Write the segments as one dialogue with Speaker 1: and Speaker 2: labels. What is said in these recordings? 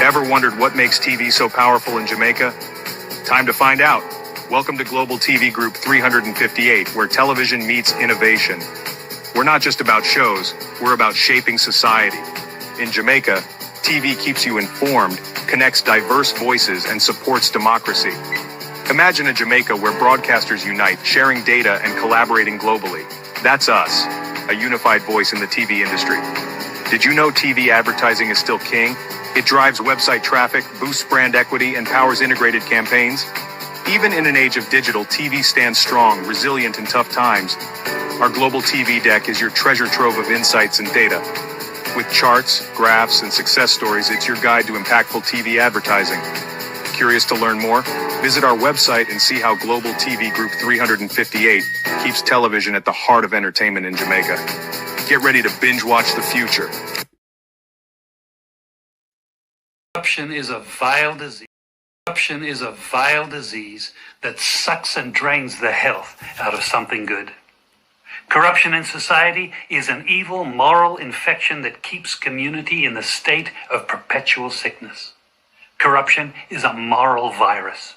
Speaker 1: Ever wondered what makes TV so powerful in Jamaica? Time to find out. Welcome to Global TV Group 358, where television meets innovation. We're not just about shows, we're about shaping society. In Jamaica, TV keeps you informed, connects diverse voices, and supports democracy. Imagine a Jamaica where broadcasters unite, sharing data and collaborating globally. That's us, a unified voice in the TV industry. Did you know TV advertising is still king? It drives website traffic, boosts brand equity, and powers integrated campaigns. Even in an age of digital, TV stands strong, resilient in tough times. Our Global TV Deck is your treasure trove of insights and data. With charts, graphs, and success stories, it's your guide to impactful TV advertising. Curious to learn more? Visit our website and see how Global TV Group 358 keeps television at the heart of entertainment in Jamaica. Get ready to binge watch the future.
Speaker 2: Corruption is a vile disease. Corruption is a vile disease that sucks and drains the health out of something good. Corruption in society is an evil moral infection that keeps community in a state of perpetual sickness. Corruption is a moral virus.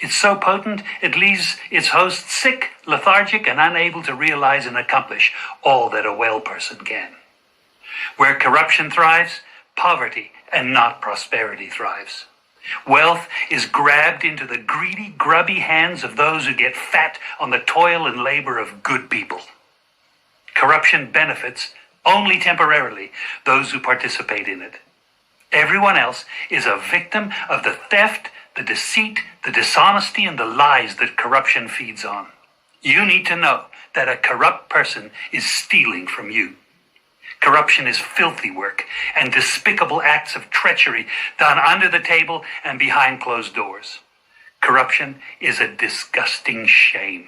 Speaker 2: It's so potent, it leaves its host sick, lethargic, and unable to realize and accomplish all that a well person can. Where corruption thrives, poverty and not prosperity thrives. Wealth is grabbed into the greedy, grubby hands of those who get fat on the toil and labor of good people. Corruption benefits, only temporarily, those who participate in it. Everyone else is a victim of the theft, the deceit, the dishonesty, and the lies that corruption feeds on. You need to know that a corrupt person is stealing from you. Corruption is filthy work and despicable acts of treachery done under the table and behind closed doors. Corruption is a disgusting shame.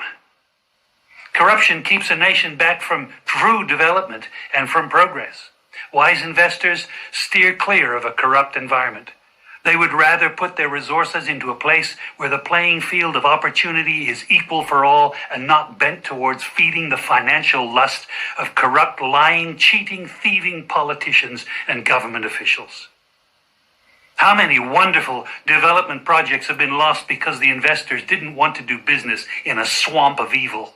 Speaker 2: Corruption keeps a nation back from true development and from progress. Wise investors steer clear of a corrupt environment. They would rather put their resources into a place where the playing field of opportunity is equal for all and not bent towards feeding the financial lust of corrupt, lying, cheating, thieving politicians and government officials. How many wonderful development projects have been lost because the investors didn't want to do business in a swamp of evil?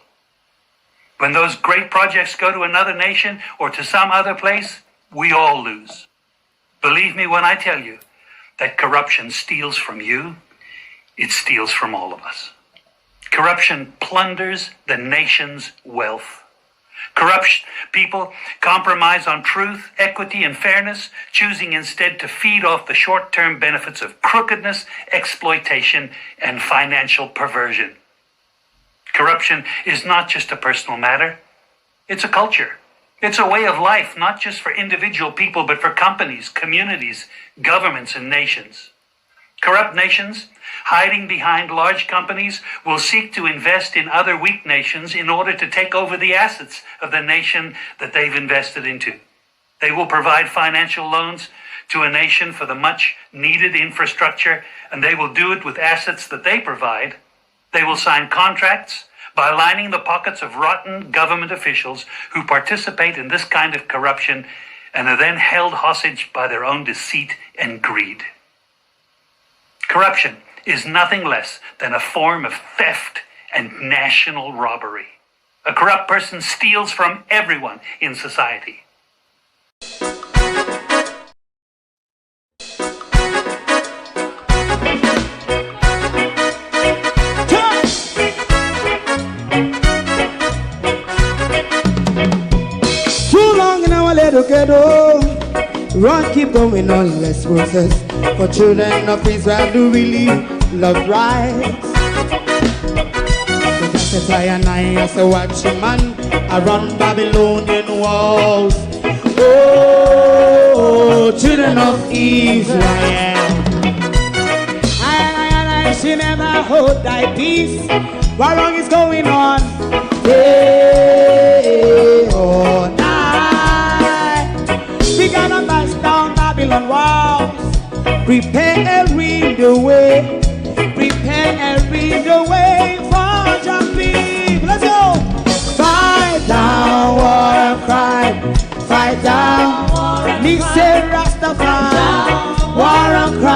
Speaker 2: When those great projects go to another nation or to some other place, we all lose. Believe me when I tell you that corruption steals from you, it steals from all of us. Corruption plunders the nation's wealth. Corrupt people compromise on truth, equity, and fairness, choosing instead to feed off the short-term benefits of crookedness, exploitation, and financial perversion. Corruption is not just a personal matter, it's a culture. It's a way of life, not just for individual people, but for companies, communities, governments, and nations. Corrupt nations, hiding behind large companies, will seek to invest in other weak nations in order to take over the assets of the nation that they've invested into. They will provide financial loans to a nation for the much-needed infrastructure, and they will do it with assets that they provide. They will sign contracts by lining the pockets of rotten government officials who participate in this kind of corruption and are then held hostage by their own deceit and greed. Corruption is nothing less than a form of theft and national robbery. A corrupt person steals from everyone in society.
Speaker 3: Run, keep going on, let's process. For children of Israel do really love rights. So just I and I as a watching man around Babylonian walls. Oh, children of Israel, I she never hold thy peace. What wrong is going on? Day or night. We gonna bust down Babylon walls. Prepare the way. Prepare the way for your people. Let's go. Fight down war cry. Fight down. Me say Rastafari. War and cry.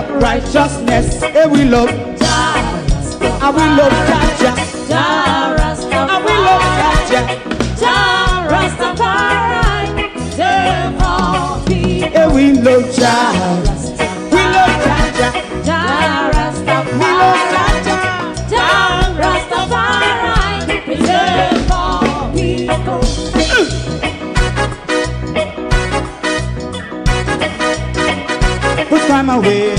Speaker 3: up righteousness. And we love Jah, and we love Jah, Jah, and we love Jah, Jah, Rastafari, save all people. And we love Jah, we love Jah, Jah, Rastafari, we love Jah, Jah, Rastafari, save all people. Put time away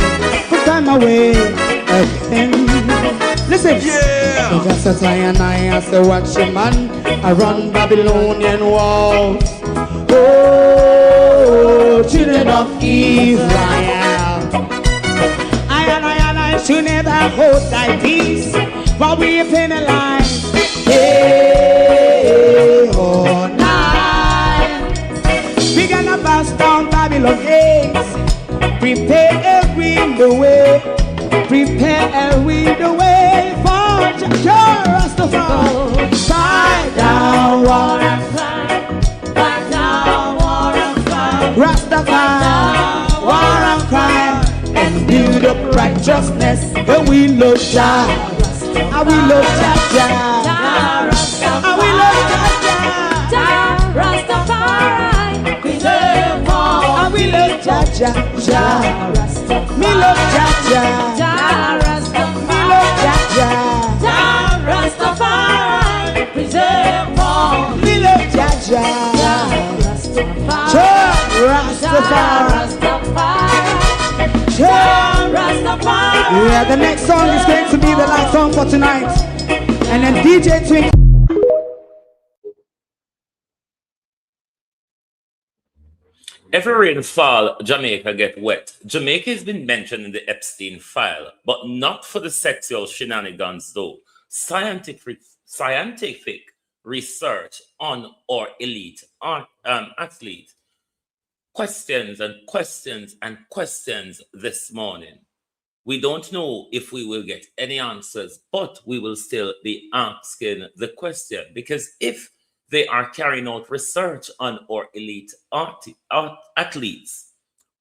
Speaker 3: again. Listen, yeah. Just as I and I as a watchman, I run Babylonian walls. Oh, children of Israel, I and I should never hold thy peace while we penalize. Hey, oh, night. We gonna bust down Babylon gates. Prepare the way, prepare the way for Jah Rastafari. Fight down war and fight, fight down war and fight, Rastafari, war and crime, and build up righteousness. And we love Jah, and we love Jah, and we love Jah, Rastafari, preserve all, and we love Jah, Jah. Me love Jah, Jah, Rastafari. Me love Jah, Rastafari. Preserve all. Me love Jah, Rastafari. Rastafari. Yeah, the next song is going to be the last song for tonight. And then DJ Twink.
Speaker 4: Every rainfall, Jamaica get wet. Jamaica has been mentioned in the Epstein file, but not for the sexual shenanigans though. Scientific research on our elite athlete. Questions and questions and questions this morning. We don't know if we will get any answers, but we will still be asking the question, because if they are carrying out research on our elite athletes,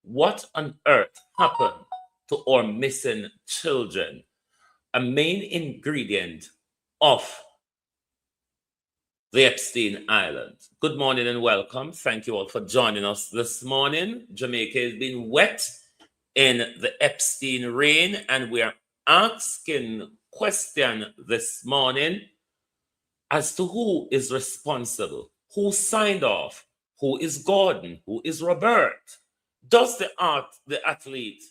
Speaker 4: what on earth happened to our missing children? A main ingredient of the Epstein Island. Good morning and welcome. Thank you all for joining us this morning. Jamaica has been wet in the Epstein rain, and we are asking question this morning as to who is responsible, who signed off, who is Gordon, who is Robert. Was the athlete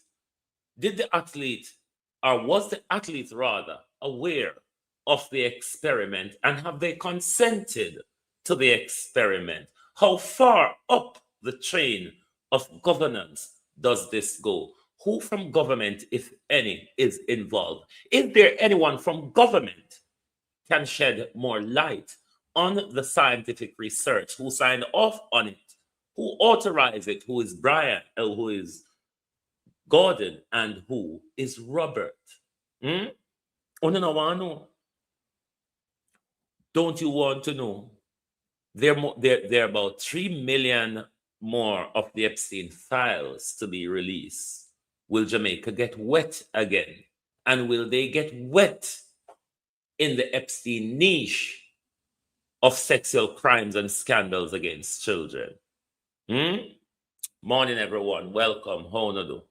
Speaker 4: rather aware of the experiment, and have they consented to the experiment? How far up the chain of governance does this go? Who from government, if any, is involved? Is there anyone from government can shed more light on the scientific research? Who signed off on it? Who authorized it? Who is Brian? Who is Gordon? And who is Robert? Don't you want to know? There are about 3 million more of the Epstein files to be released. Will Jamaica get wet again? And will they get wet in the Epstein niche of sexual crimes and scandals against children? Morning, everyone. Welcome. How do you do?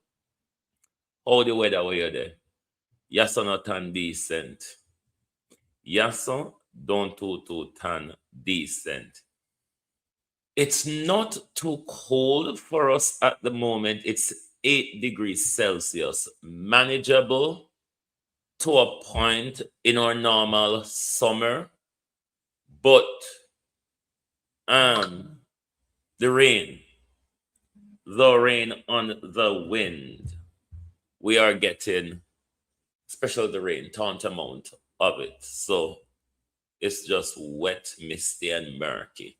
Speaker 4: How the weather where you're there? Yes or not tan decent? Yes or don't too tan decent? It's not too cold for us at the moment. It's 8 degrees Celsius. Manageable to a point in our normal summer, but the rain on the wind, we are getting, especially the rain, tantamount of it. So it's just wet, misty, and murky.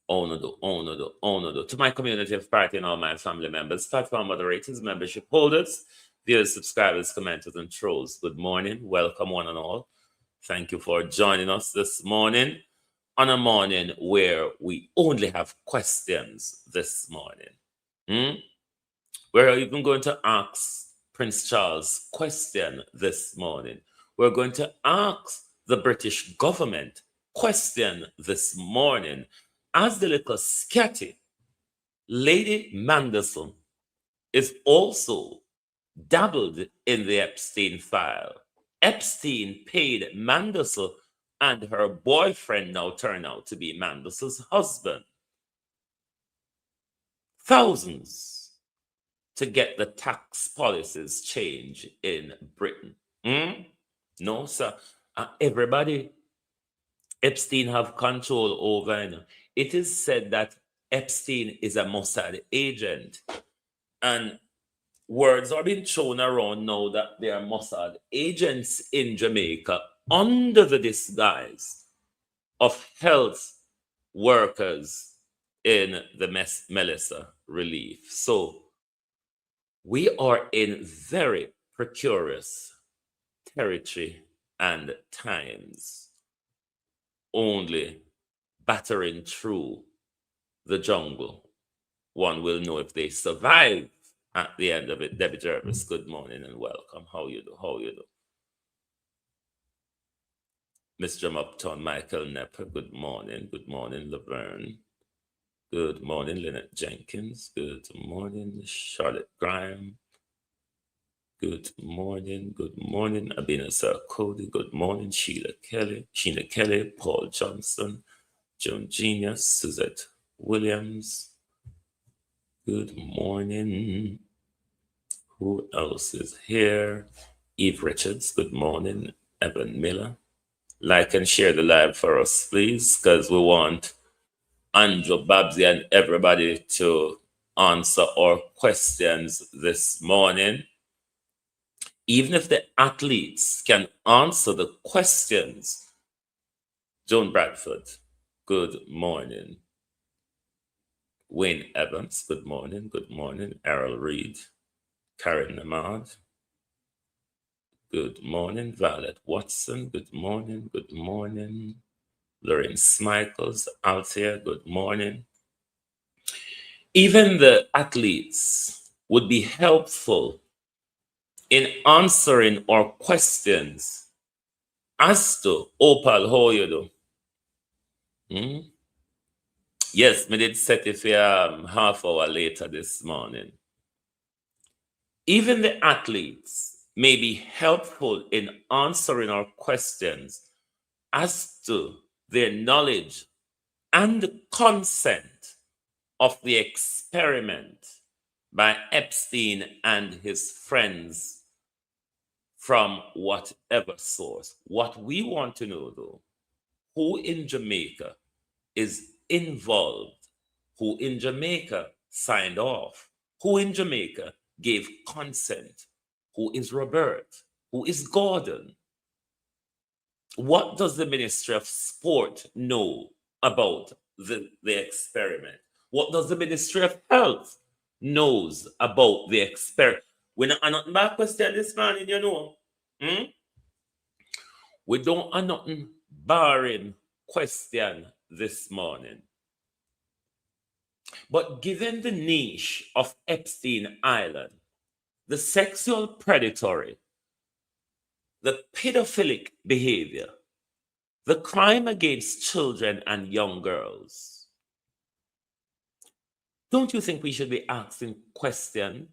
Speaker 4: Oh no. To my community of party and all my family members, platform moderators, membership holders, viewers, subscribers, commenters, and trolls, good morning. Welcome one and all. Thank you for joining us this morning on a morning where we only have questions this morning. We're even going to ask Prince Charles question this morning. We're going to ask the British government question this morning. As the little scatty, Lady Manderson is also dabbled in the Epstein file. Epstein paid Manderson, and her boyfriend now turned out to be Manderson's husband, thousands to get the tax policies changed in Britain. No, sir. Everybody, Epstein have control over. It is said that Epstein is a Mossad agent. And words are being thrown around now that there are Mossad agents in Jamaica under the disguise of health workers in the Melissa relief. So we are in very precarious territory and times, only battering through the jungle. One will know if they survive at the end of it. Debbie Jervis, good morning and welcome. How you do? How you do? Miss Jim Upton, Michael Nepper, good morning. Good morning, Laverne. Good morning, Lynette Jenkins. Good morning, Charlotte Graham. Good morning, Abina Sir Cody. Good morning, Sheena Kelly, Paul Johnson, Joan Genius, Suzette Williams. Good morning. Who else is here? Eve Richards, good morning. Evan Miller. Like and share the live for us, please, because we want Andrew, Babsy, and everybody to answer our questions this morning. Even if the athletes can answer the questions. Joan Bradford, good morning. Wayne Evans, good morning. Good morning. Errol Reed, Karen Namad, good morning. Violet Watson, good morning. Good morning. Lorraine Smichaels, Althea, good morning. Even the athletes would be helpful in answering our questions as to Opal, how you do? Yes, me did set it for half hour later this morning. Even the athletes may be helpful in answering our questions as to their knowledge and the consent of the experiment by Epstein and his friends from whatever source. What we want to know, though, who in Jamaica is involved, who in Jamaica signed off, who in Jamaica gave consent, who is Robert, who is Gordon. What does the Ministry of Sport know about the experiment? What does the Ministry of Health knows about the experiment? We're not nothing back question this morning, you know. We don't have nothing barring question this morning. But given the niche of Epstein Island, the sexual predatory, the pedophilic behavior, the crime against children and young girls, don't you think we should be asking questions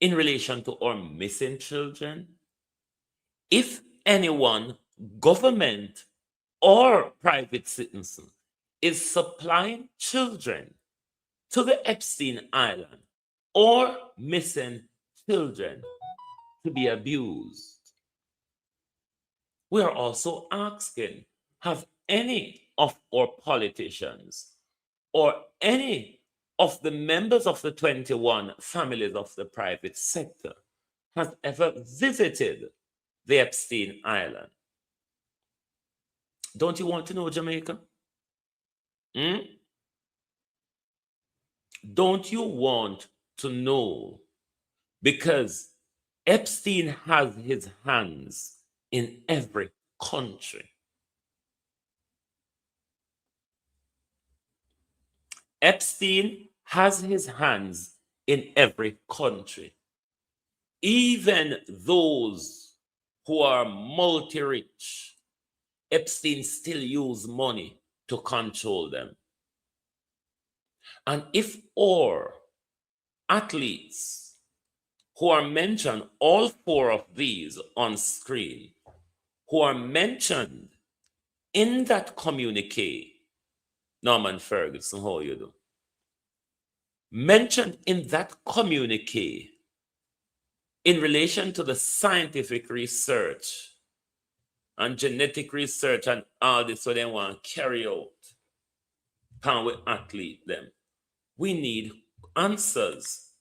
Speaker 4: in relation to our missing children? If anyone, government or private citizen, is supplying children to the Epstein Island or missing children to be abused, we are also asking, have any of our politicians or any of the members of the 21 families of the private sector has ever visited the Epstein Island? Don't you want to know, Jamaica? Don't you want to know? Because Epstein has his hands in every country. Epstein has his hands in every country. even those who are multi-rich, Epstein still used money to control them. And if our athletes who are mentioned, all four of these on screen, who are mentioned in that communique, Norman Ferguson, how you do? Mentioned in that communique in relation to the scientific research and genetic research and all this, so they want to carry out, can we athlete them? We need answers,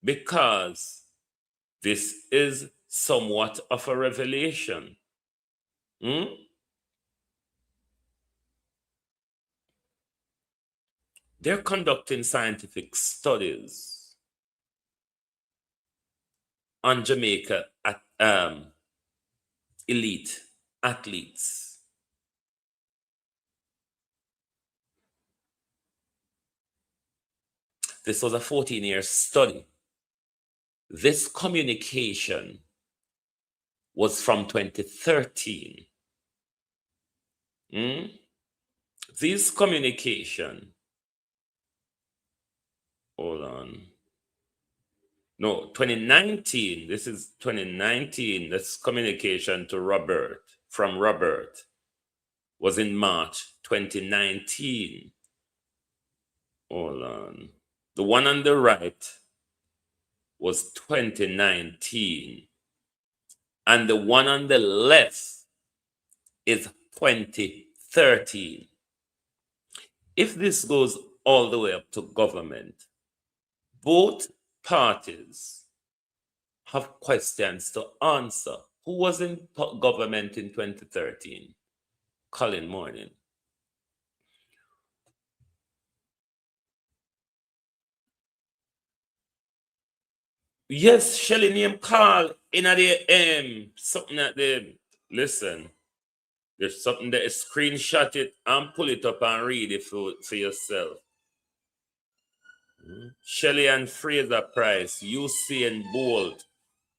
Speaker 4: because this is somewhat of a revelation. They're conducting scientific studies on Jamaica elite athletes. This was a 14-year study. This communication was from 2013. This communication, hold on. No, 2019. This is 2019. This communication to Robert, from Robert, was in March 2019. Hold on. The one on the right was 2019. And the one on the left is 2013. If this goes all the way up to government, both parties have questions to answer. Who was in government in 2013? Colin Morning. Yes, Shelly name call in the something at the listen. There's something that screenshot it and pull it up and read it for yourself. Shelley and Fraser Price, Usain Bolt,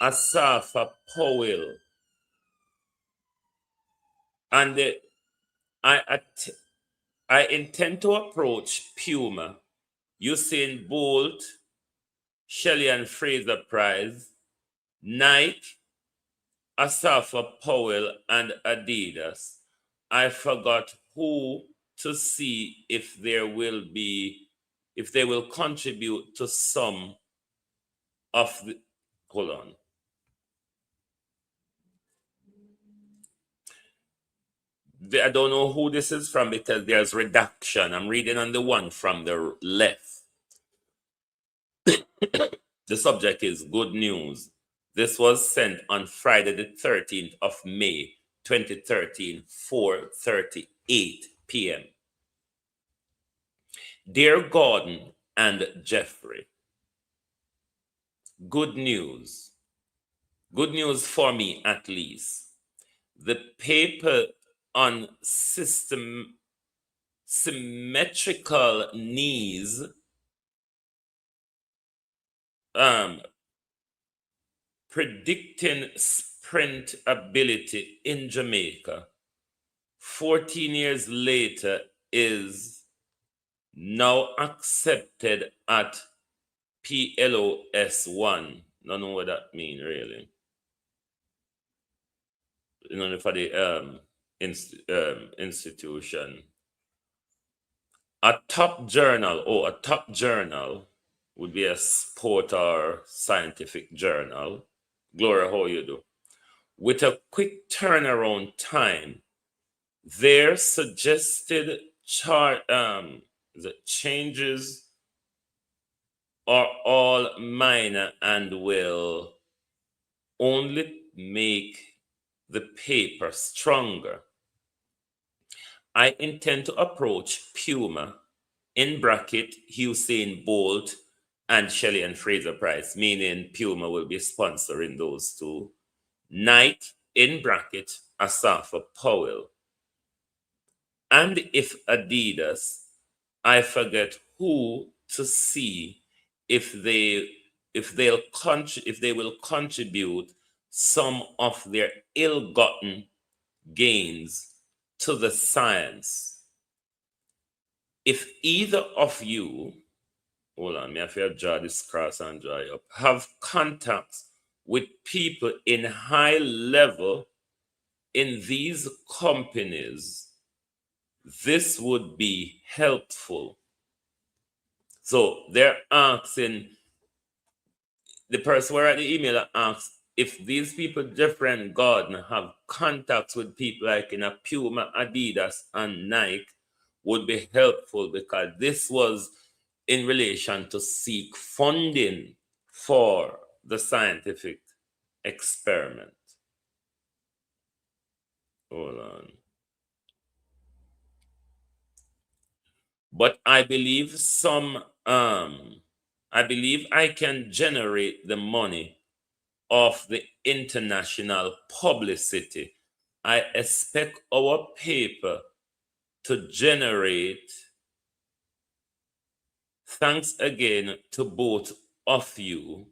Speaker 4: Asafa Powell, and I intend to approach Puma, Usain Bolt, Shelley and Fraser Price, Nike, Asafa Powell, and Adidas. I forgot who to see if they will contribute to some of the, hold on. I don't know who this is from because there's redaction. I'm reading on the one from the left. The subject is good news. This was sent on Friday the 13th of May, 2013, 4:38 p.m. Dear Gordon and Jeffrey, good news. Good news for me, at least. The paper on symmetrical knees predicting sprint ability in Jamaica 14 years later is now accepted at PLOS1. Don't know what that means really. You know, for the institution. A top journal would be a sport or scientific journal. Gloria, how you do? With a quick turnaround time, their suggested the changes are all minor and will only make the paper stronger. I intend to approach Puma, in bracket, Usain Bolt, and Shelley and Fraser Price, meaning Puma will be sponsoring those two. Nike, in bracket, Asafa Powell. And if Adidas, I forget who to see if they if they will contribute some of their ill-gotten gains to the science. If either of you, hold on, me I feel draw this cross and draw it up, have contacts with people in high level in these companies, this would be helpful. So they're asking, the person who wrote the email asks if these people, Jeffrey and Gordon, have contacts with people like in a Puma, Adidas, and Nike, would be helpful, because this was in relation to seek funding for the scientific experiment. Hold on. But I believe I believe I can generate the money of the international publicity. I expect our paper to generate, thanks again to both of you,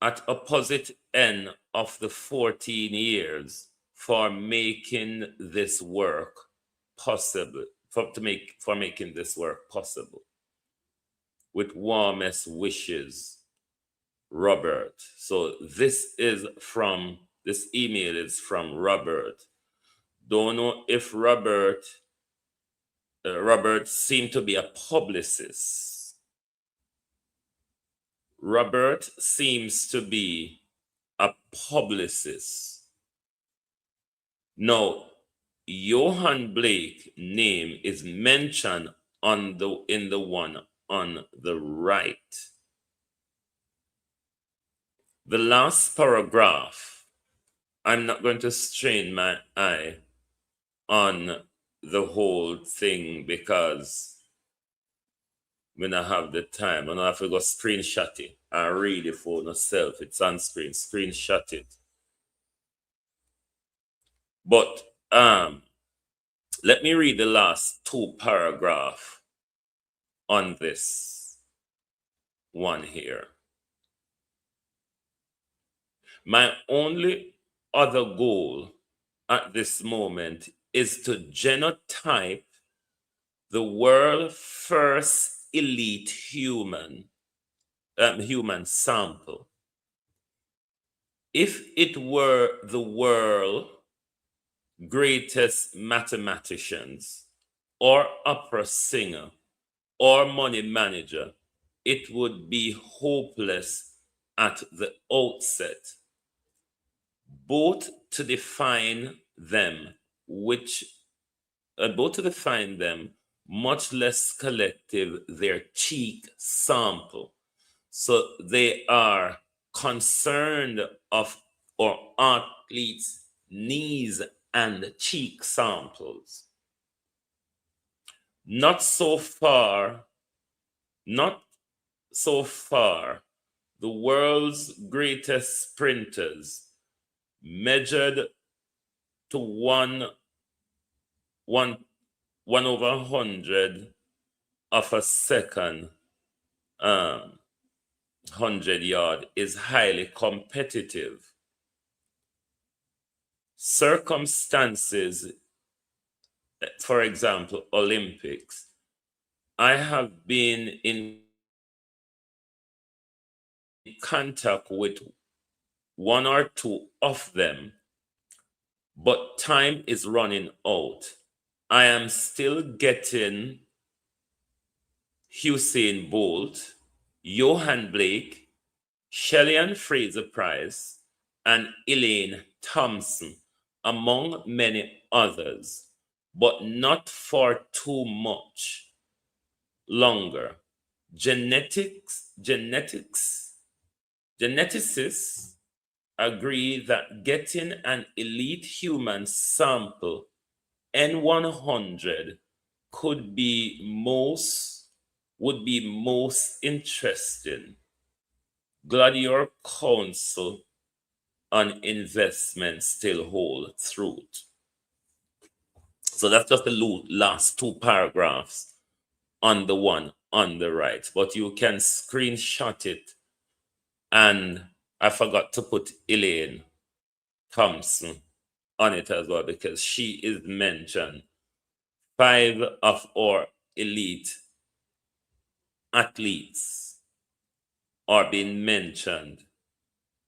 Speaker 4: at opposite end of the 14 years for making this work possible, for making this work possible. With warmest wishes, Robert. So this email is from Robert. Don't know if Robert seemed to be a publicist. Robert seems to be a publicist. Now, Johan Blake name is mentioned in the one on the right. The last paragraph, I'm not going to strain my eye on the whole thing because when I have the time, and I have to go screenshot it and read it for myself. It's on screen, screenshot it. But let me read the last two paragraphs on this one here. My only other goal at this moment is to genotype the world's first elite human sample. If it were the world's greatest mathematicians or opera singer or money manager, it would be hopeless at the outset. Both to define them, much less collective their cheek sample. So they are concerned of or athletes' knees and cheek samples. Not so far, the world's greatest sprinters measured to 1/100 of a second, 100 yard is highly competitive. Circumstances, for example, Olympics. I have been in contact with one or two of them, but time is running out. I am still getting Usain Bolt, Johan Blake, Shelley-Ann Fraser-Pryce, and Elaine Thompson, among many others, but not for too much longer. Geneticists agree that getting an elite human sample, N100, would be most interesting. Gladiator Council on Investment still hold truth. So that's just the last two paragraphs on the one on the right, but you can screenshot it And I forgot to put Elaine Thompson on it as well, because she is mentioned. 5 of our elite athletes are being mentioned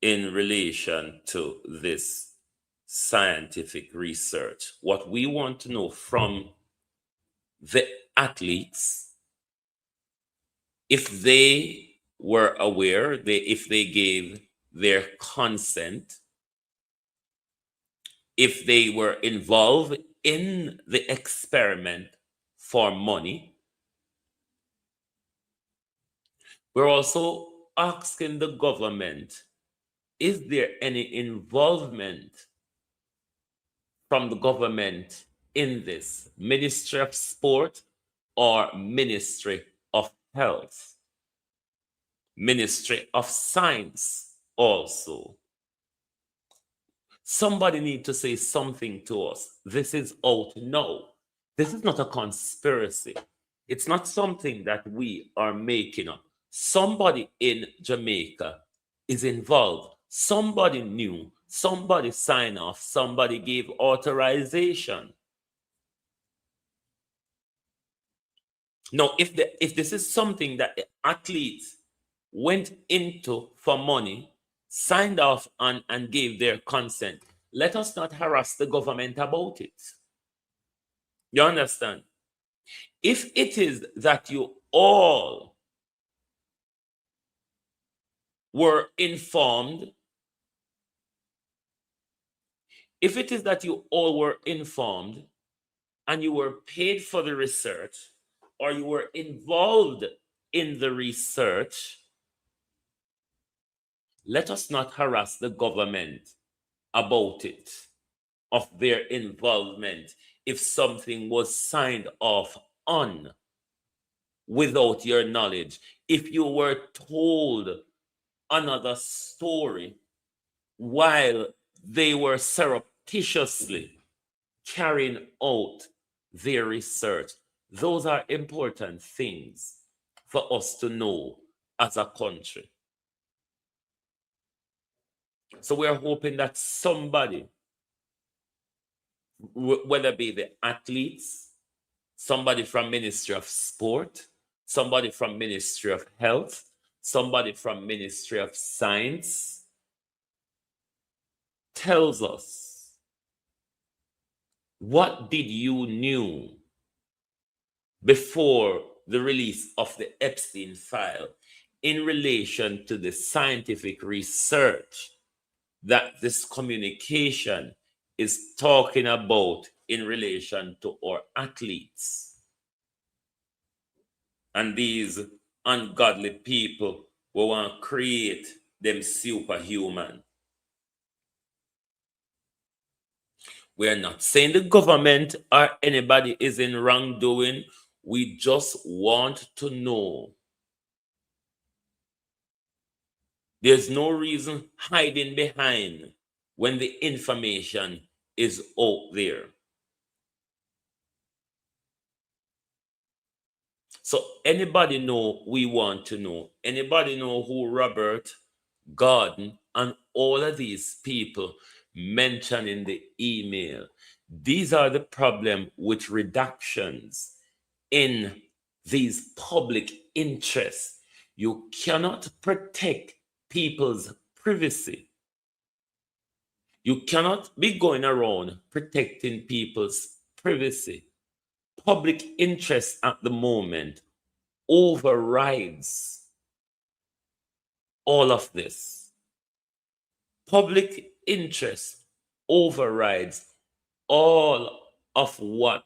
Speaker 4: in relation to this scientific research. What we want to know from the athletes, if they were aware, if they gave their consent, if they were involved in the experiment for money. We're also asking the government, is there any involvement from the government in this? Ministry of Sport or Ministry of Health? Ministry of Science also. Somebody need to say something to us. This is out now. This is not a conspiracy. It's not something that we are making up. Somebody in Jamaica is involved. Somebody knew. Somebody signed off. Somebody gave authorization. Now, if this is something that the athletes went into for money, signed off and gave their consent, let us not harass the government about it. You understand? If it is that you all were informed, if it is that you all were informed and you were paid for the research, or you were involved in the research, let us not harass the government about it, of their involvement, if something was signed off on without your knowledge. If you were told another story while they were surreptitiously carrying out their research, those are important things for us to know as a country. So we're hoping that somebody, whether it be the athletes, somebody from Ministry of Sport, somebody from Ministry of Health, somebody from Ministry of Science, tells us, what did you knew before the release of the Epstein file in relation to the scientific research that this communication is talking about in relation to our athletes? And these ungodly people will want to create them superhuman. We are not saying the government or anybody is in wrongdoing. We just want to know. There's no reason hiding behind when the information is out there. So anybody know, we want to know. Anybody know who Robert Gordon and all of these people mentioned in the email? These are the problem with reductions in these public interests. You cannot protect people's privacy. You cannot be going around protecting people's privacy. Public interest at the moment overrides all of this. Public interest overrides all of what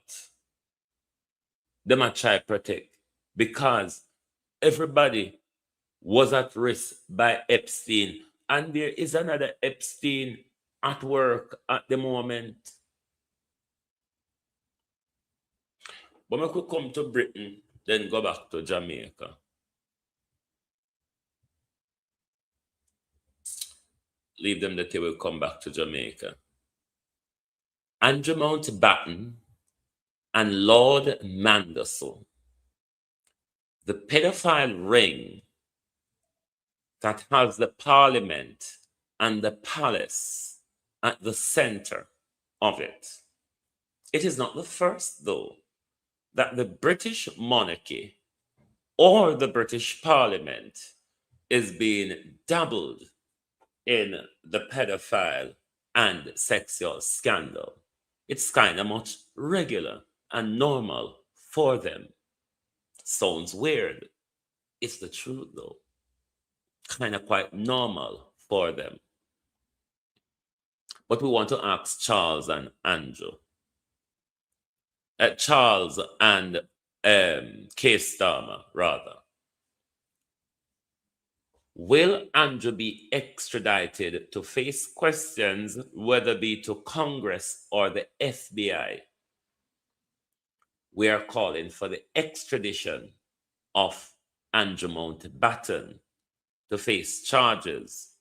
Speaker 4: them a try protect, because everybody was at risk by Epstein, and there is another Epstein at work at the moment. But we could come to Britain, then go back to Jamaica. Leave them that they will come back to Jamaica. Andrew Mountbatten and Lord Manderson, the pedophile ring that has the parliament and the palace at the center of it. It is not the first, though, that the British monarchy or the British parliament is being dabbled in the pedophile and sexual scandal. It's kind of much regular and normal for them. Sounds weird. It's the truth, though. Kind of quite normal for them. But we want to ask Charles and Andrew. Charles and Keir Starmer, rather. Will Andrew be extradited to face questions, whether it be to Congress or the FBI? We are calling for the extradition of Andrew Mountbatten to face charges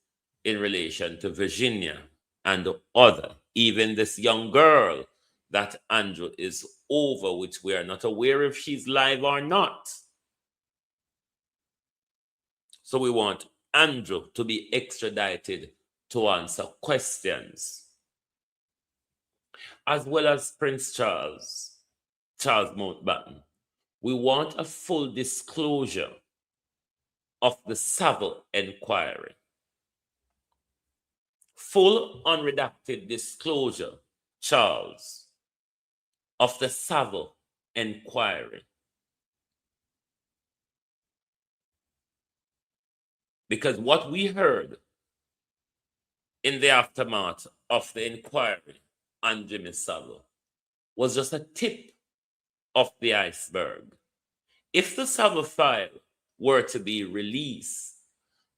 Speaker 4: in relation to Virginia and other, even this young girl that Andrew is over, which we are not aware if she's live or not. So we want Andrew to be extradited to answer questions, as well as Prince Charles Mountbatten. We want a full disclosure of the Savile inquiry. Full unredacted disclosure, Charles, of the Savile inquiry. Because what we heard in the aftermath of the inquiry on Jimmy Savile was just a tip of the iceberg. If the Savile file were to be released,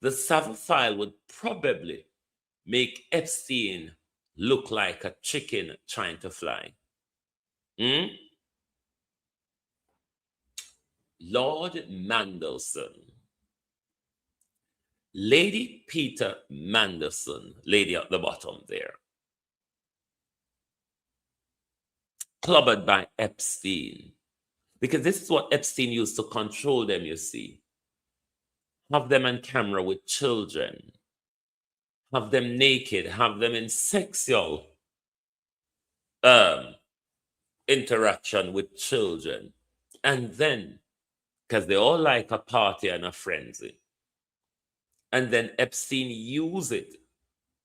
Speaker 4: the Savile file would probably make Epstein look like a chicken trying to fly. Lord Mandelson, Lady Peter Mandelson, lady at the bottom there, clobbered by Epstein. Because this is what Epstein used to control them, you see. Have them on camera with children. Have them naked. Have them in sexual interaction with children. And then, because they all like a party and a frenzy. And then Epstein used it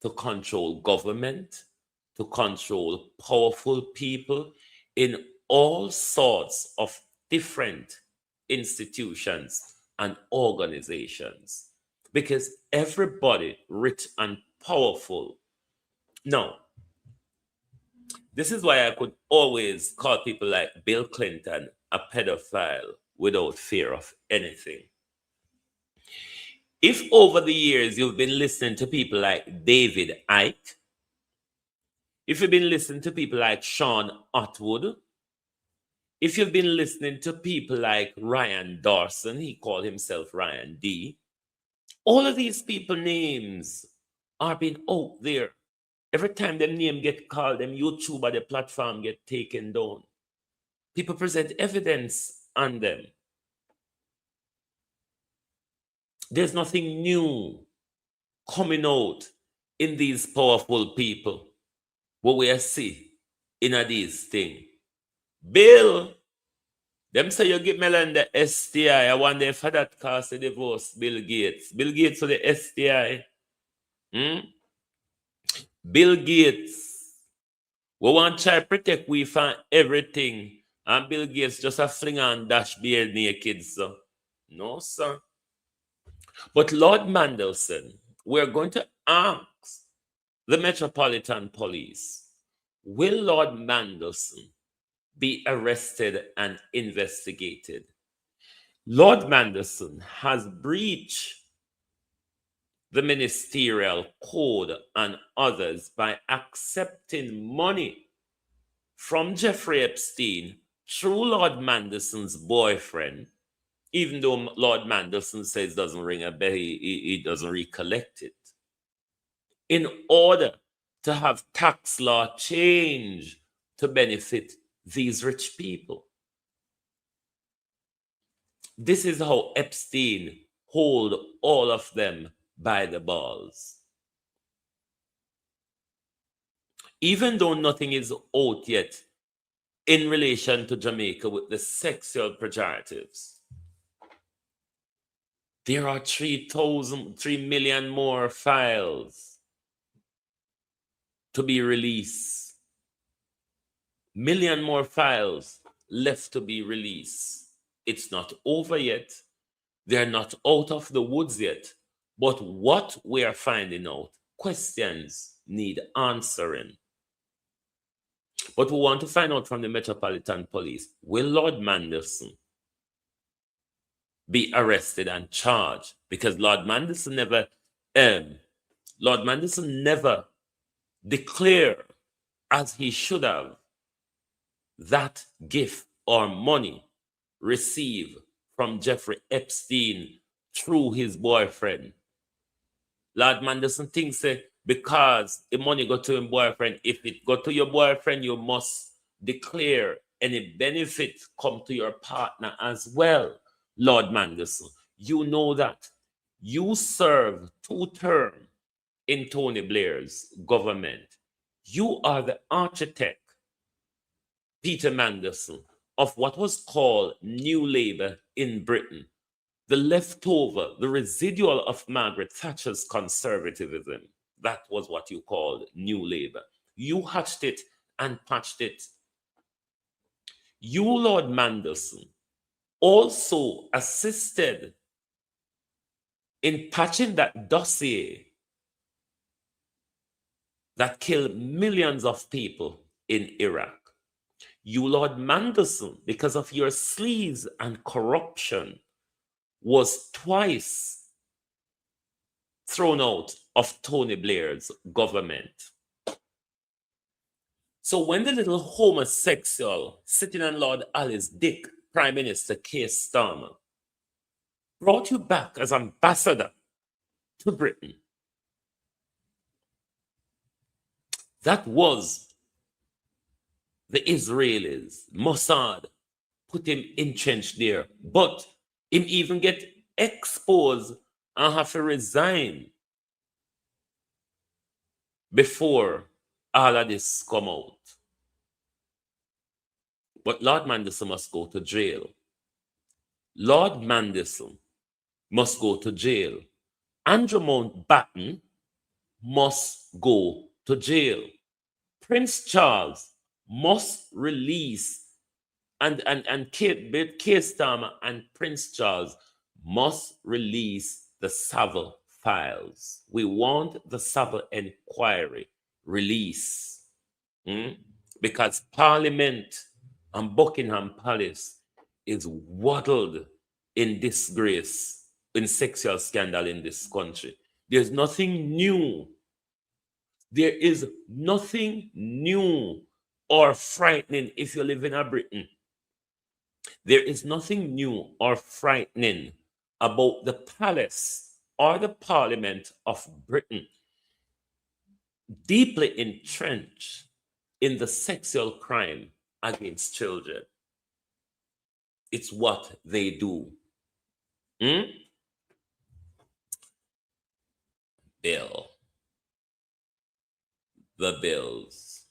Speaker 4: to control government, to control powerful people in all sorts of different institutions and organizations. Because everybody rich and powerful. No. This is why I could always call people like Bill Clinton a pedophile without fear of anything. If over the years you've been listening to people like David Icke, if you've been listening to people like Sean Atwood, if you've been listening to people like Ryan Dawson, he called himself Ryan D., all of these people names are being out there. Every time them name get called, them YouTube or the platform get taken down. People present evidence on them. There's nothing new coming out in these powerful people. What we see in these things. Bill, them say you give Melinda STI. I wonder if that cost a divorce, Bill Gates. Bill Gates for the STI. Bill Gates. We want to try to protect we from everything. And Bill Gates just a fling on dash bare naked, so. No, sir. But Lord Mandelson, we're going to ask the Metropolitan Police, will Lord Mandelson be arrested and investigated? Lord Mandelson has breached the ministerial code and others by accepting money from Jeffrey Epstein through Lord Mandelson's boyfriend, even though Lord Mandelson says doesn't ring a bell, he doesn't recollect it, in order to have tax law change to benefit these rich people. This is how Epstein hold all of them by the balls. Even though nothing is out yet in relation to Jamaica with the sexual pejoratives, there are 3 million more files to be released. Million more files left to be released. It's not over yet. They're not out of the woods yet. But what we are finding out, questions need answering. But we want to find out from the Metropolitan Police, will Lord Mandelson be arrested and charged? Because Lord Mandelson never declared, as he should have, that gift or money received from Jeffrey Epstein through his boyfriend. Lord Mandelson thinks that because the money go to his boyfriend, if it go to your boyfriend, you must declare any benefit come to your partner as well. Lord Mandelson, you know that. You served 2 terms in Tony Blair's government. You are the architect, Peter Mandelson, of what was called New Labour in Britain. The leftover, the residual of Margaret Thatcher's conservatism. That was what you called New Labour. You hatched it and patched it. You, Lord Mandelson, also assisted in patching that dossier that killed millions of people in Iraq. You, Lord Mandelson, because of your sleaze and corruption, was twice thrown out of Tony Blair's government. So when the little homosexual sitting on Lord Alice Dick, Prime Minister Keir Starmer, brought you back as ambassador to Britain, that was the Israelis, Mossad, put him entrenched there. But him even get exposed and have to resign before all of this come out. But Lord Mandelson must go to jail. Lord Mandelson must go to jail. Andrew Mountbatten must go to jail. Prince Charles must release, and Keir Starmer and Prince Charles must release the Savile files. We want the Savile inquiry release. Because Parliament and Buckingham Palace is waddled in disgrace, in sexual scandal in this country. There's nothing new. There is nothing new or frightening if you live in a Britain. There is nothing new or frightening about the palace or the Parliament of Britain, deeply entrenched in the sexual crime against children. It's what they do. Bill. The bills.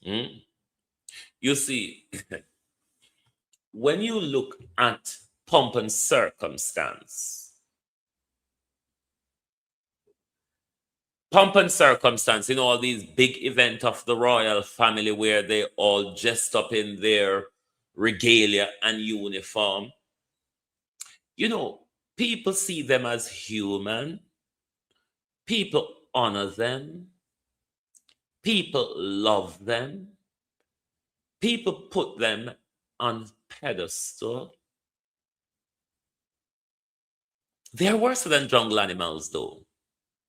Speaker 4: You see, when you look at pomp and circumstance in all these big events of the royal family where they all dressed up in their regalia and uniform, you know, people see them as human. People honor them. People love them. People put them on pedestal. They're worse than jungle animals, though,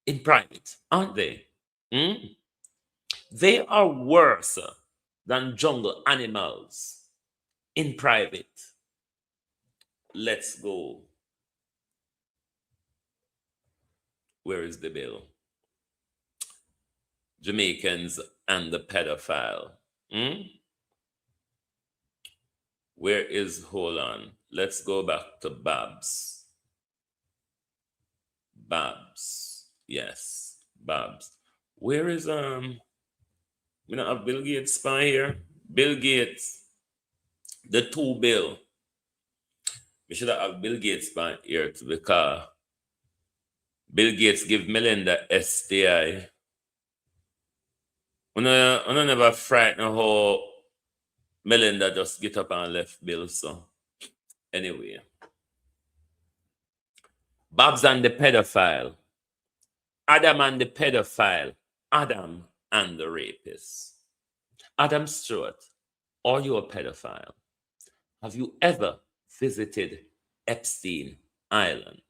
Speaker 4: in private, aren't they? They are worse than jungle animals in private. Let's go. Where is the bill? Jamaicans and the pedophile. Where is, hold on. Let's go back to Babs. Yes, Babs. Where is we don't have Bill Gates spy here? Bill Gates, the two bill. We should have Bill Gates spy here too, because Bill Gates give Melinda STI. I never frighten how Melinda just get up and left Bill. So anyway. Babs and the pedophile. Adam and the pedophile. Adam and the rapist. Adam Stewart, are you a pedophile? Have you ever visited Epstein Island?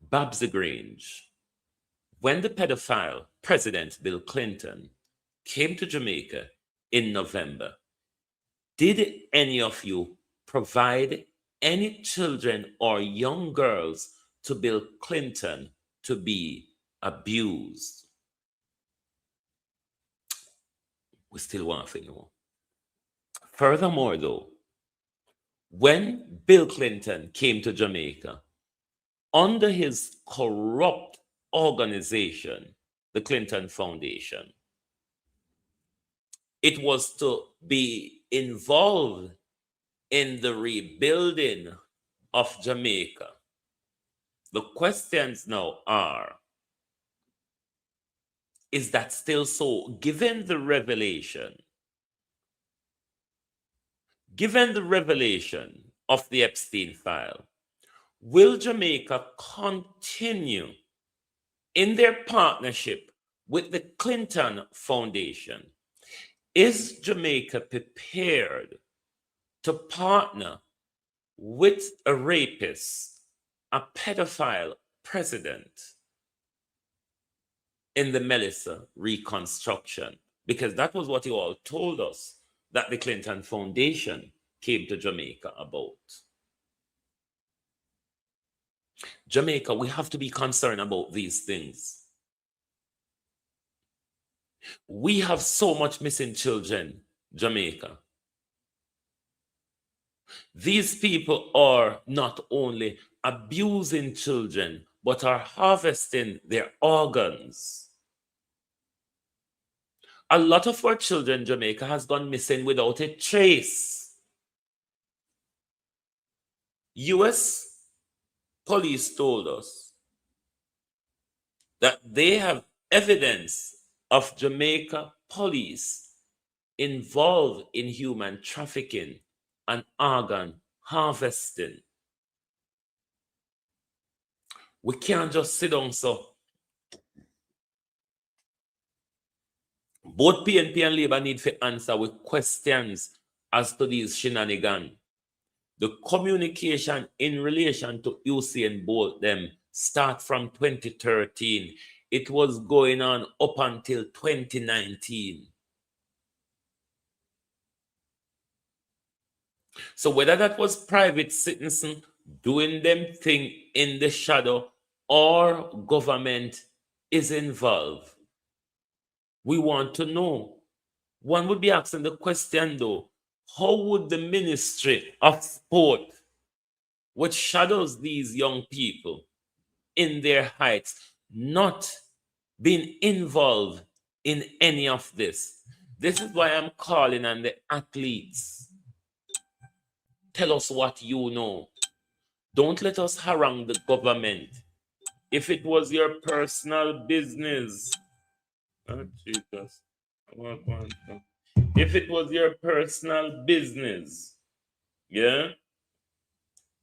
Speaker 4: Babs Grange, when the pedophile President Bill Clinton came to Jamaica in November, did any of you provide any children or young girls to Bill Clinton to be abused? We still want to know. Furthermore, though, when Bill Clinton came to Jamaica, under his corrupt organization, the Clinton Foundation, it was to be involved in the rebuilding of Jamaica. The questions now are, is that still so? Given the revelation of the Epstein file, will Jamaica continue in their partnership with the Clinton Foundation? Is Jamaica prepared to partner with a rapist, a pedophile president in the Melissa reconstruction? Because that was what you all told us that the Clinton Foundation came to Jamaica about. Jamaica, we have to be concerned about these things. We have so much missing children, Jamaica. These people are not only abusing children, but are harvesting their organs. A lot of our children in Jamaica has gone missing without a trace. US police told us that they have evidence of Jamaica police involved in human trafficking and organ harvesting. We can't just sit down so. Both PNP and Labour need to answer with questions as to these shenanigans. The communication in relation to Usain Bolt them start from 2013. It was going on up until 2019. So whether that was private citizen doing them thing in the shadow or government is involved, we want to know. One would be asking the question though, how would the Ministry of Sport, which shadows these young people in their heights, not been involved in any of this? This is why I'm calling on the athletes. Tell us what you know. Don't let us harangue the government. If it was your personal business, oh Jesus, if it was your personal business, yeah,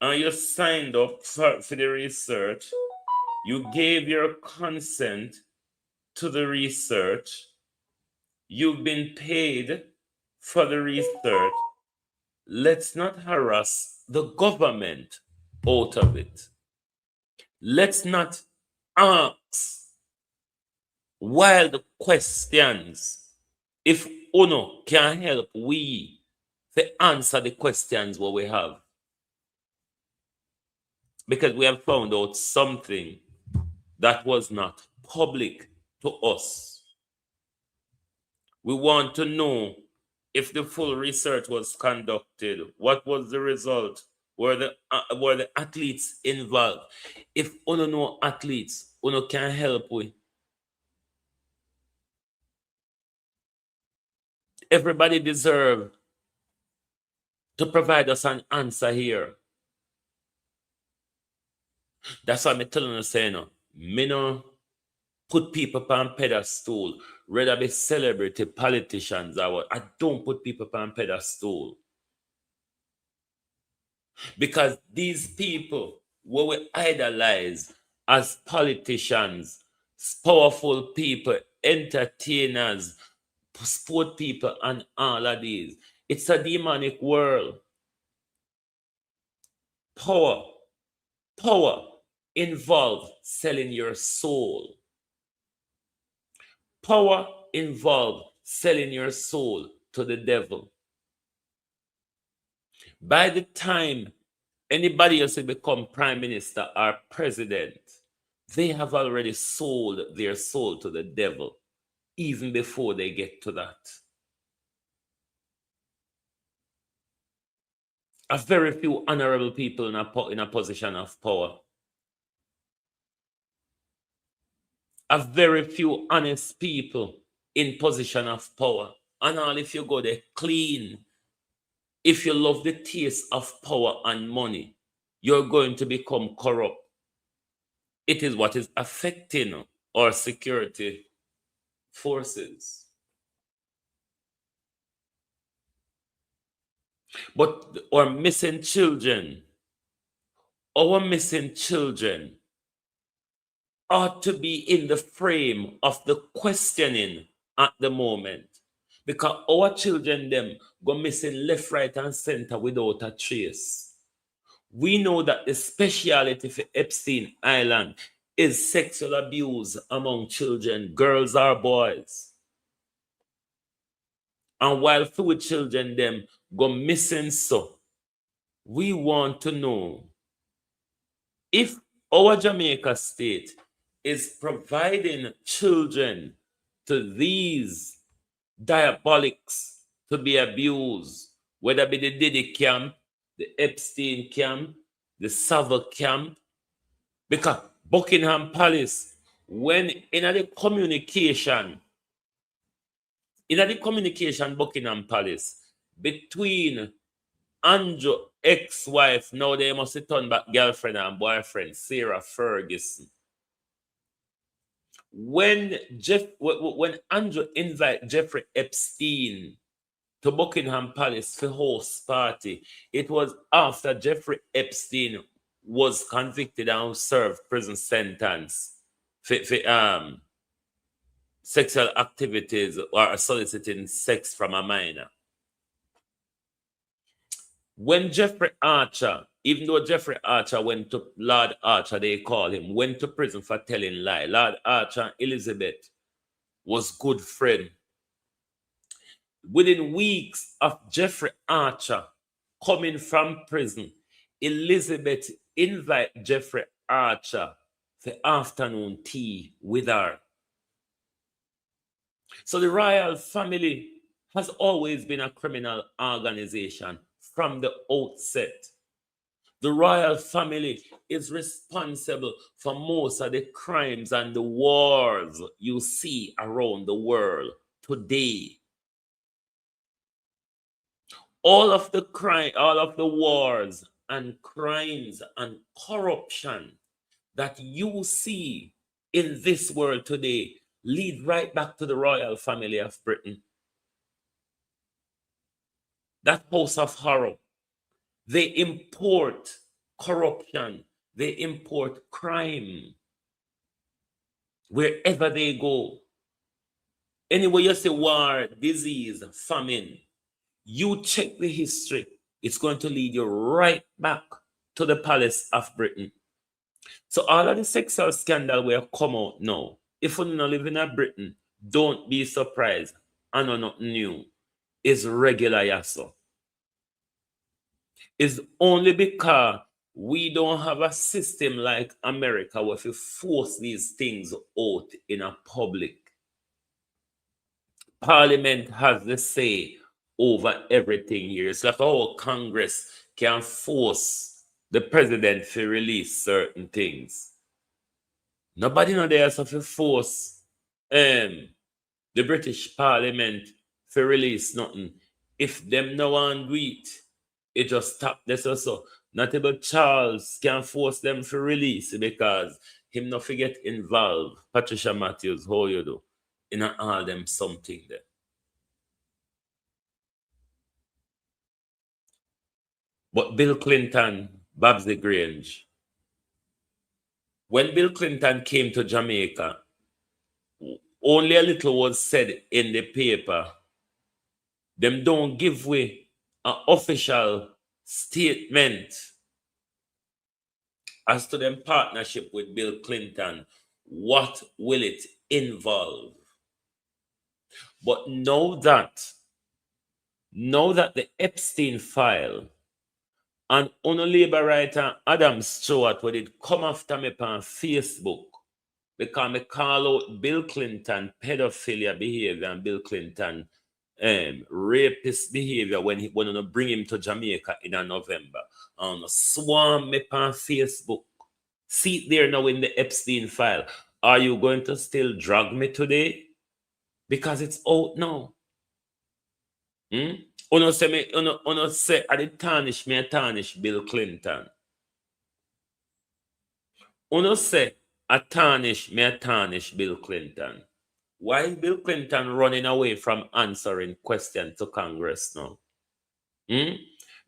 Speaker 4: and you signed up for the research, you gave your consent to the research, you've been paid for the research, let's not harass the government out of it. Let's not ask wild questions. If UNO can help we to answer the questions what we have. Because we have found out something that was not public to us. We want to know if the full research was conducted, what was the result, were the athletes involved. If uno know athletes, uno can help with. Everybody deserve to provide us an answer here. That's why I'm telling you, saying, me no put people on pedestal, rather be celebrity, politicians, or what. I don't put people on pedestal. Because these people what we idolize as politicians, powerful people, entertainers, sport people, and all of these, it's a demonic world. Power involves selling your soul. Power involves selling your soul to the devil. By the time anybody else will become prime minister or president, they have already sold their soul to the devil even before they get to that. A very few honorable people in a position of power. A very few honest people in position of power. And all if you go there clean, if you love the taste of power and money, you're going to become corrupt. It is what is affecting our security forces. But our missing children ought to be in the frame of the questioning at the moment. Because our children them go missing left, right, and center without a trace. We know that the speciality for Epstein Island is sexual abuse among children, girls or boys. And while few children them go missing, so we want to know if our Jamaica state is providing children to these diabolics to be abused, whether it be the Diddy camp, the Epstein camp, the Savile camp, because Buckingham Palace, when in the communication Buckingham Palace between Andrew ex-wife, now they must have turned back girlfriend and boyfriend, Sarah Ferguson. When Andrew invited Jeffrey Epstein to Buckingham Palace for host party, it was after Jeffrey Epstein was convicted and served prison sentence for sexual activities or soliciting sex from a minor. When Jeffrey Archer, even though Jeffrey Archer went to Lord Archer, they call him, went to prison for telling lie. Lord Archer and Elizabeth was good friend. Within weeks of Jeffrey Archer coming from prison, Elizabeth invited Jeffrey Archer for afternoon tea with her. So the royal family has always been a criminal organization from the outset. The royal family is responsible for most of the crimes and the wars you see around the world today. All of the wars and crimes and corruption that you see in this world today lead right back to the royal family of Britain. That house of horror. They import corruption. They import crime wherever they go. Anywhere you say war, disease, famine, you check the history, it's going to lead you right back to the palace of Britain. So all of the sexual scandal will come out now. If you don't live in Britain, don't be surprised. I know nothing new. It's regular yasso. It's only because we don't have a system like America where we force these things out in a public. Parliament has the say over everything here. It's like how Congress can force the president to release certain things. Nobody know there so to force the British Parliament to release nothing. If them no one do it, it just stop this also. Not even Charles can force them to release it because him not forget involved. Patricia Matthews, how you do? In all them something there. But Bill Clinton, Babsy Grange, when Bill Clinton came to Jamaica, only a little was said in the paper. Them don't give way an official statement as to them partnership with Bill Clinton. What will it involve? But know that the Epstein file and Labor writer Adam Stewart when it come after me on Facebook because me call out Bill Clinton pedophilia behavior and Bill Clinton rapist behavior when he want to bring him to Jamaica in November. And swarm me on Facebook. See it there now in the Epstein file. Are you going to still drag me today? Because it's out now. Uno say I did tarnish me, I tarnish Bill Clinton. Uno say I tarnish me, I tarnish Bill Clinton. Why is Bill Clinton running away from answering questions to Congress now?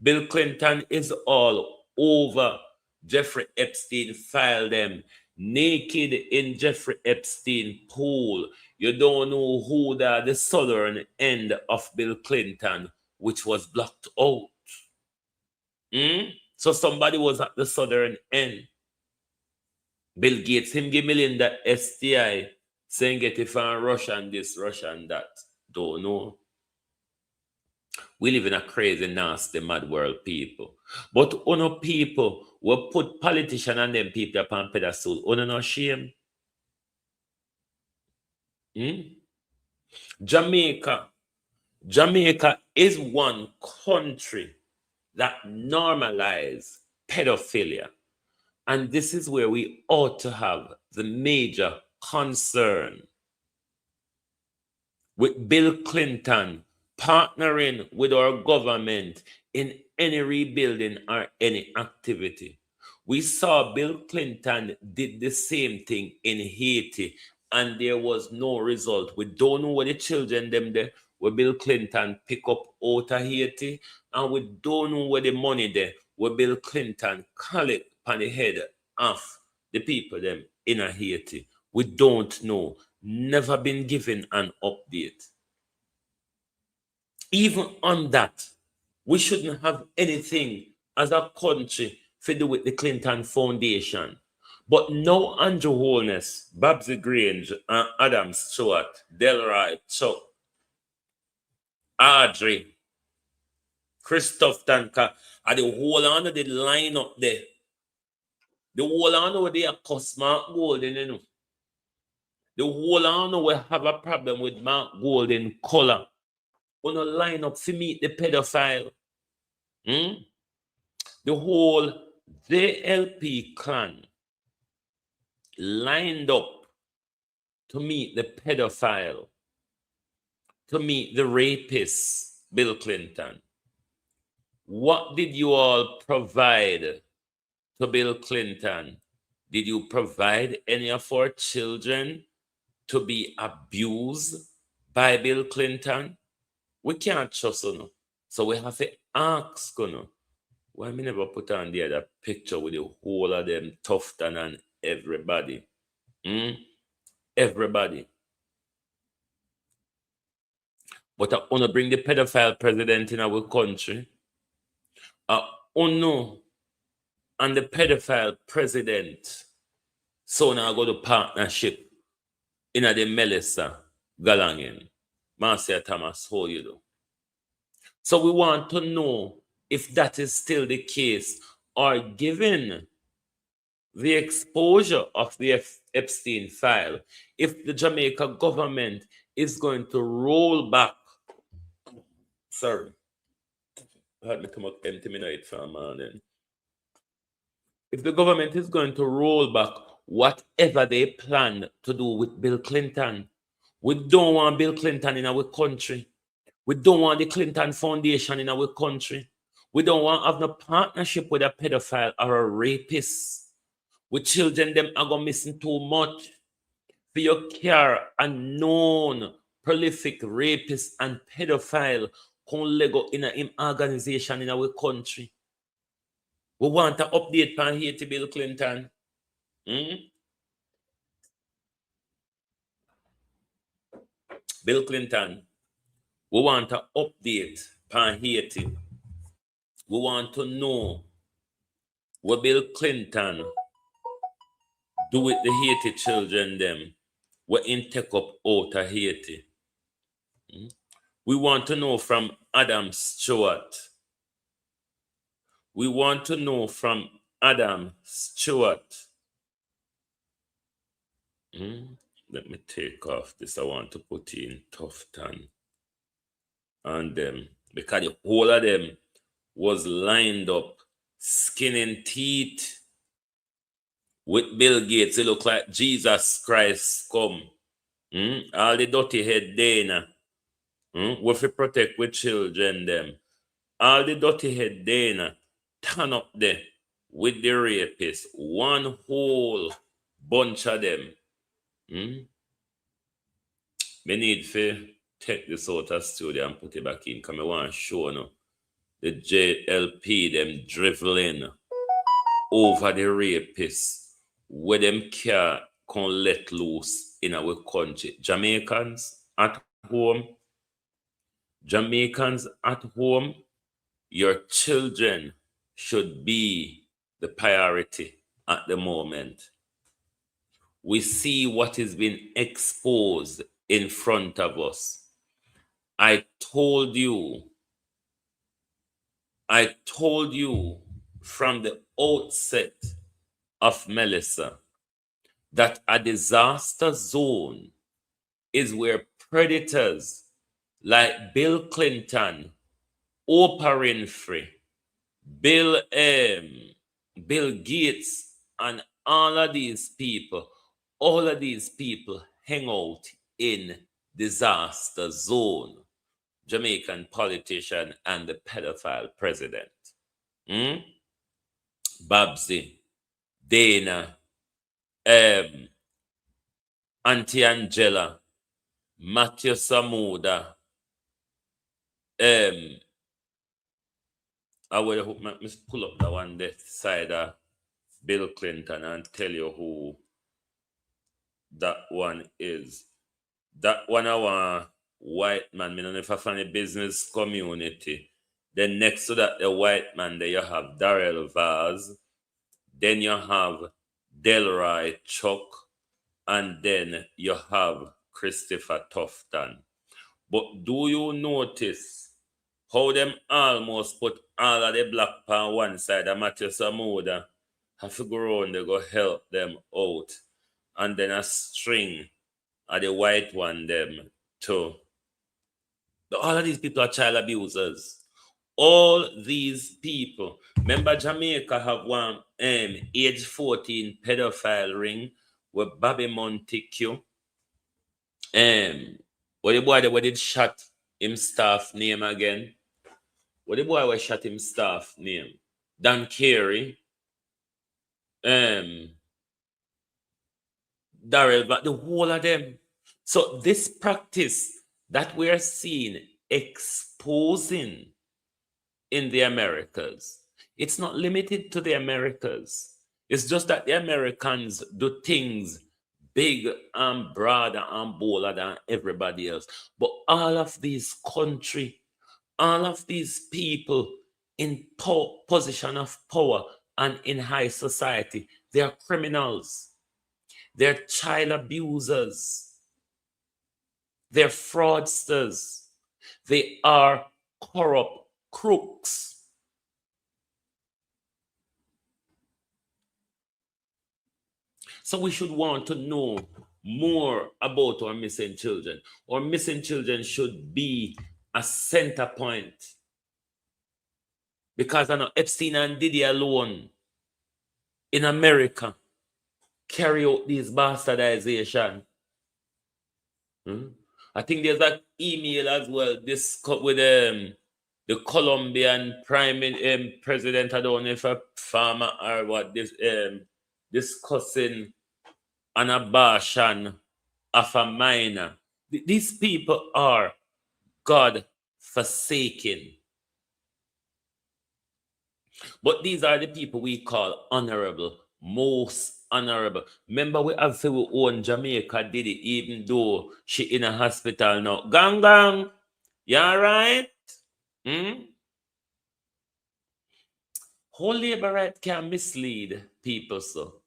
Speaker 4: Bill Clinton is all over Jeffrey Epstein file them naked in Jeffrey Epstein pool. You don't know who the southern end of Bill Clinton, which was blocked out. So somebody was at the southern end. Bill Gates, him give Melinda STI, saying get it from Russian this, Russian that. Don't know. We live in a crazy, nasty, mad world, people. But uno people will put politicians and them people upon pedestal. Uno no shame. Jamaica is one country that normalizes pedophilia. And this is where we ought to have the major concern with Bill Clinton partnering with our government in any rebuilding or any activity. We saw Bill Clinton did the same thing in Haiti and there was no result. We don't know where the children them there where Bill Clinton pick up out of Haiti, and we don't know where the money there where Bill Clinton collect on the head of the people them in a Haiti. We don't know. Never been given an update. Even on that, we shouldn't have anything as a country to do with the Clinton Foundation. But now Andrew Holness, Babsy Grange, and Adam Stewart, Delroy, Chuck, Audrey, Christoph Tanka, and the whole under the line up there. The whole under where they are cost Mark Golden, you know. The whole under will have a problem with Mark Golden color. Wanna line up to meet the pedophile. The whole JLP clan lined up to meet the pedophile, to meet the rapist, Bill Clinton. What did you all provide to Bill Clinton? Did you provide any of our children to be abused by Bill Clinton? We can't trust you. So we have to ask you. Why me never put on the other picture with the whole of them Tufton and everybody? Everybody. But I want to bring the pedophile president in our country. And the pedophile president, so now go to partnership in the Melissa Galangin. Marcia Thomas, how you do? So we want to know if that is still the case, or given the exposure of the Epstein file, if the Jamaica government is going to roll back. Sorry. I had to come up empty minute for a morning. if the government is going to roll back whatever they planned to do with Bill Clinton, we don't want Bill Clinton in our country. We don't want the Clinton Foundation in our country. We don't want to have no partnership with a pedophile or a rapist. With children, them are going missing too much. For your care, a known prolific rapist and pedophile can lego in an organization in our country. We want to update on Haiti, Bill Clinton. Bill Clinton, we want to update on Haiti. We want to know what Bill Clinton do with the Haiti children them, what in take up out of Haiti. We want to know from Adam Stewart. We want to know from Adam Stewart. Let me take off this. I want to put in Tufton on them because the whole of them was lined up, skin and teeth with Bill Gates. It look like Jesus Christ come. All the dirty head Dana. We fi protect with children them. All the dirty head Dana turn up there with the rapists. One whole bunch of them. Me need to take this out of studio and put it back in because I want to show you the JLP them driveling over the rapists where them can let loose in our country. Jamaicans at home, your children should be the priority at the moment. We see what is being exposed in front of us. I told you from the outset of Melissa that a disaster zone is where predators like Bill Clinton, Oprah Winfrey, Bill Gates, and all of these people hang out in disaster zone. Jamaican politician and the pedophile president. Babsy, Dana, Auntie Angela, Matthew Samuda, I will hope me pull up the one that side of Bill Clinton and tell you who that one is. That one I want white man. I don't know if I find a business community. Then next to that, the white man, there you have Darrell Vaz. Then you have Delroy Chuck. And then you have Christopher Tufton. But do you notice how them almost put all of the black on one side of Matthew Samuda have to go around, they go help them out. And then a string of the white one them too. All of these people are child abusers. All these people. Remember Jamaica have one age 14 pedophile ring with Bobby Montague. What the boy that did shot him staff name again? What the boy was shot him staff name? Dan Carey. Darrell, but the whole of them. So this practice that we are seeing exposing in the Americas, it's not limited to the Americas. It's just that the Americans do things big and broader and bolder than everybody else. But all of these countries, all of these people in position of power and in high society, they are criminals. They're child abusers. They're fraudsters. They are corrupt crooks. So we should want to know more about our missing children. Our missing children should be a center point. Because I know Epstein and Diddy alone in America carry out these bastardization. I think there's an email as well with the Colombian president. I don't know if a farmer or what this discussing an abortion of a minor. These people are God forsaken. But these are the people we call honorable, most honorable. Remember, we have to own Jamaica did it, even though she in a hospital now. Gang gang, you alright? Whole labor right can mislead people, so.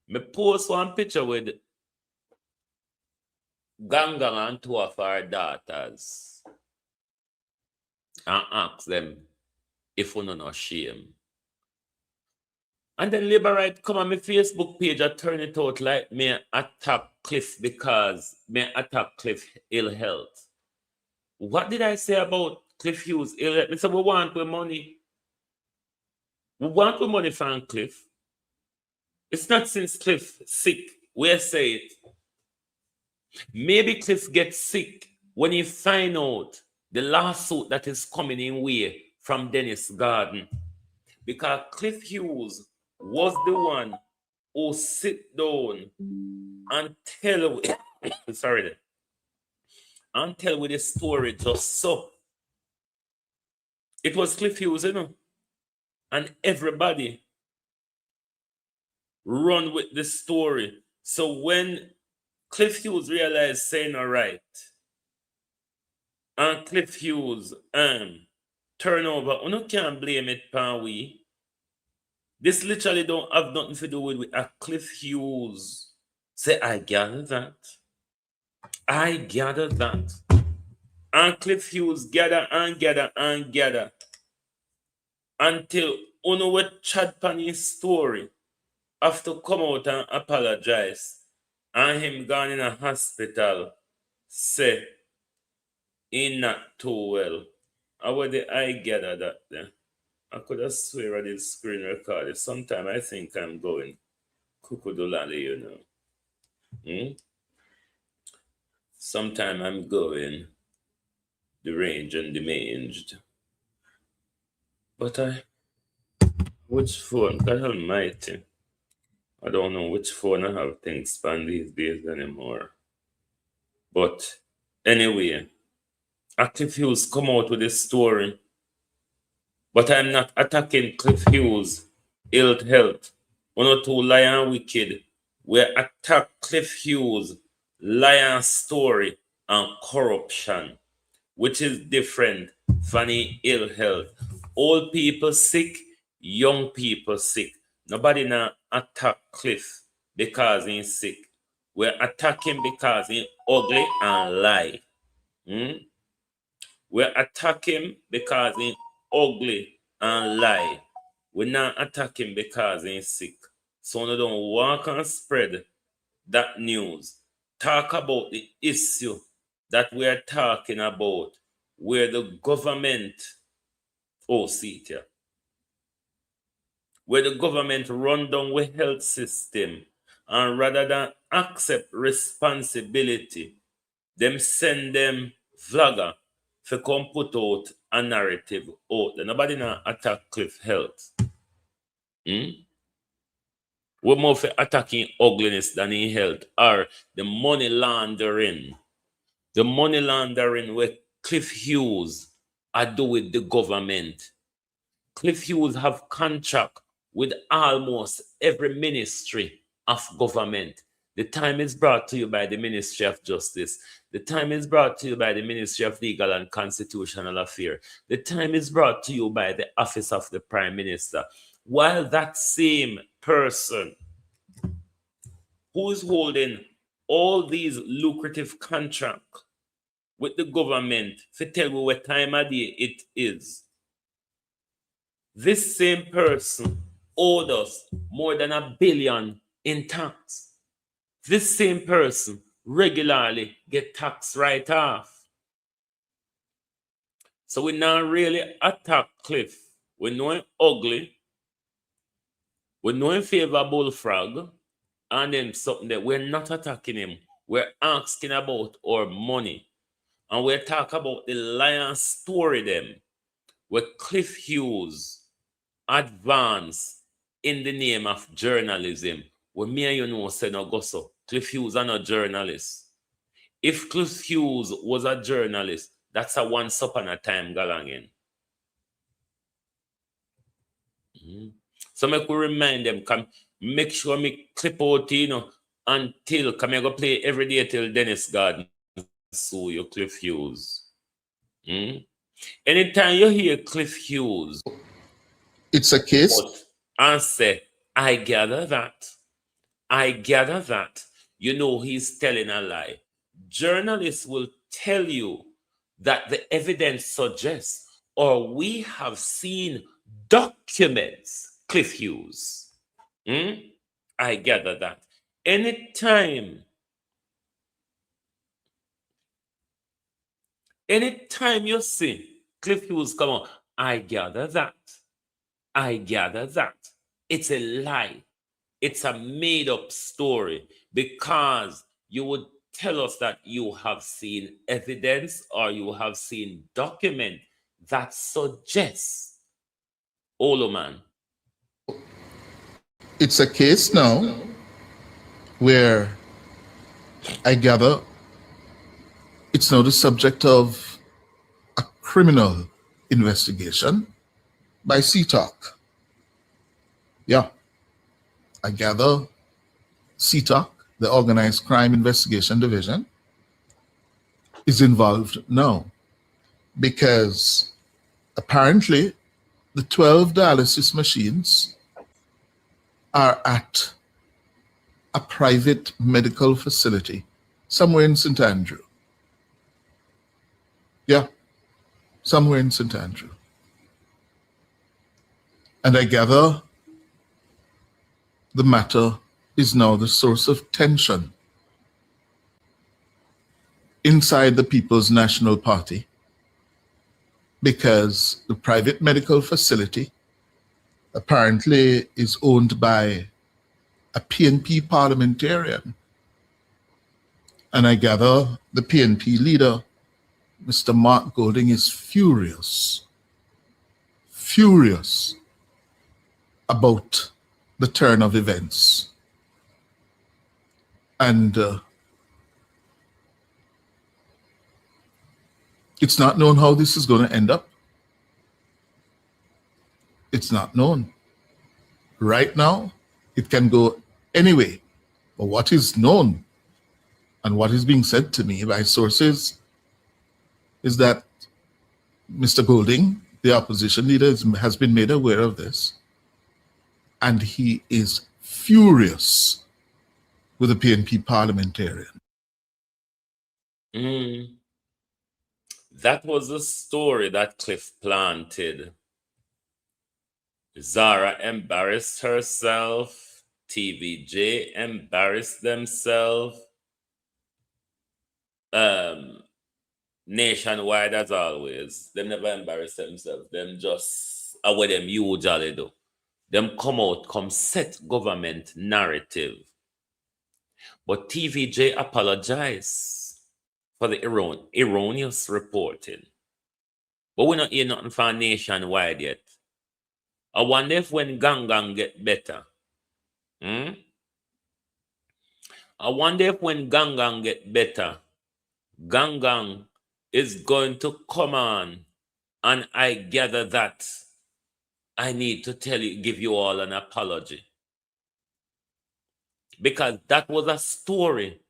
Speaker 4: Me post one picture with gang gang and two of our daughters and ask them if we no shame. And then Labor Right come on my Facebook page and turn it out like me attack Cliff because me attack Cliff ill health. What did I say about Cliff Hughes ill health? I said we want with money. We want with money from Cliff. It's not since Cliff sick. We say it. Maybe Cliff gets sick when he find out the lawsuit that is coming in way from Dennis Garden. Because Cliff Hughes was the one who sit down and tell and tell with the story just so. It was Cliff Hughes, and everybody run with the story. So when Cliff Hughes realized saying all right, and Cliff Hughes turn over, you can't blame it pan we. This literally don't have nothing to do with a Cliff Hughes. Say, I gather that. I gather that. And Cliff Hughes gather until uno with Chad Panny's story have to come out and apologize. And him gone in a hospital say he not too well. How did I gather that then? I could have swear I did screen record it. Sometime I think I'm going Kukudulali, Sometime I'm going deranged and demanged. But which phone? God almighty. I don't know which phone I have things span these days anymore. But anyway, Cliff Hughes come out with this story. But I'm not attacking Cliff Hughes' ill health. One or two lion wicked. We attack Cliff Hughes' lion story and corruption, which is different from the ill health. Old people sick, young people sick. Nobody now attack Cliff because he's sick. We attack him because he's ugly and lie. We attack him because he's ugly and lie. We not attack him because he's sick. So we don't walk and spread that news. Talk about the issue that we are talking about, where the government, where the government run down with health system, and rather than accept responsibility, them send them vlogger to come put out a narrative out. Nobody now attack Cliff Health. We're more for attacking ugliness than in health, or the money laundering. The money laundering where Cliff Hughes are do with the government. Cliff Hughes have contract with almost every ministry of government. The time is brought to you by the Ministry of Justice. The time is brought to you by the Ministry of Legal and Constitutional Affairs. The time is brought to you by the Office of the Prime Minister. While that same person who is holding all these lucrative contracts with the government to tell you what time of day it is, this same person owed us more than $1 billion in tax. This same person regularly get tax write-off. So we now really attack Cliff. We know him ugly. We know in favor of Bullfrog, and then something that we're not attacking him. We're asking about our money. And we're talking about the Lion story them, where Cliff Hughes advance in the name of journalism. Where me and you know say no go so. Cliff Hughes are not journalist. If Cliff Hughes was a journalist, that's a once upon a time galangin. So make we remind them, come make sure me clip out, until come go play every day till Dennis Garden sue you, Cliff Hughes. Anytime you hear Cliff Hughes,
Speaker 5: It's a case.
Speaker 4: and say, I gather that, you know he's telling a lie. Journalists will tell you that the evidence suggests, or we have seen documents, Cliff Hughes. I gather that. Anytime you see Cliff Hughes come on, I gather that. It's a lie. It's a made-up story, because you would tell us that you have seen evidence or you have seen document that suggests, Oloman.
Speaker 5: It's a case now where I gather it's now the subject of a criminal investigation by CTOC. Yeah, I gather CTOC, the Organized Crime Investigation Division, is involved now because apparently the 12 dialysis machines are at a private medical facility somewhere in St. Andrew. Yeah, somewhere in St. Andrew. And I gather the matter is now the source of tension inside the People's National Party, because the private medical facility apparently is owned by a PNP parliamentarian. And I gather the PNP leader, Mr. Mark Golding, is furious about the turn of events. And it's not known how this is going to end up. It's not known. Right now, it can go anyway. But what is known and what is being said to me by sources is that Mr. Golding, the opposition leader, has been made aware of this, and he is furious with the PNP parliamentarian.
Speaker 4: That was the story that Cliff planted. Zara embarrassed herself. TVJ embarrassed themselves. Nationwide, as always, them never embarrass themselves. Them just what them usually do. Them come set government narrative. But TVJ apologized for the erroneous reporting. But we're not hearing nothing from Nationwide yet. I wonder if when Gang get better. I wonder if when Gang get better, Gang is going to come on, and I gather that I need to give you all an apology. Because that was a story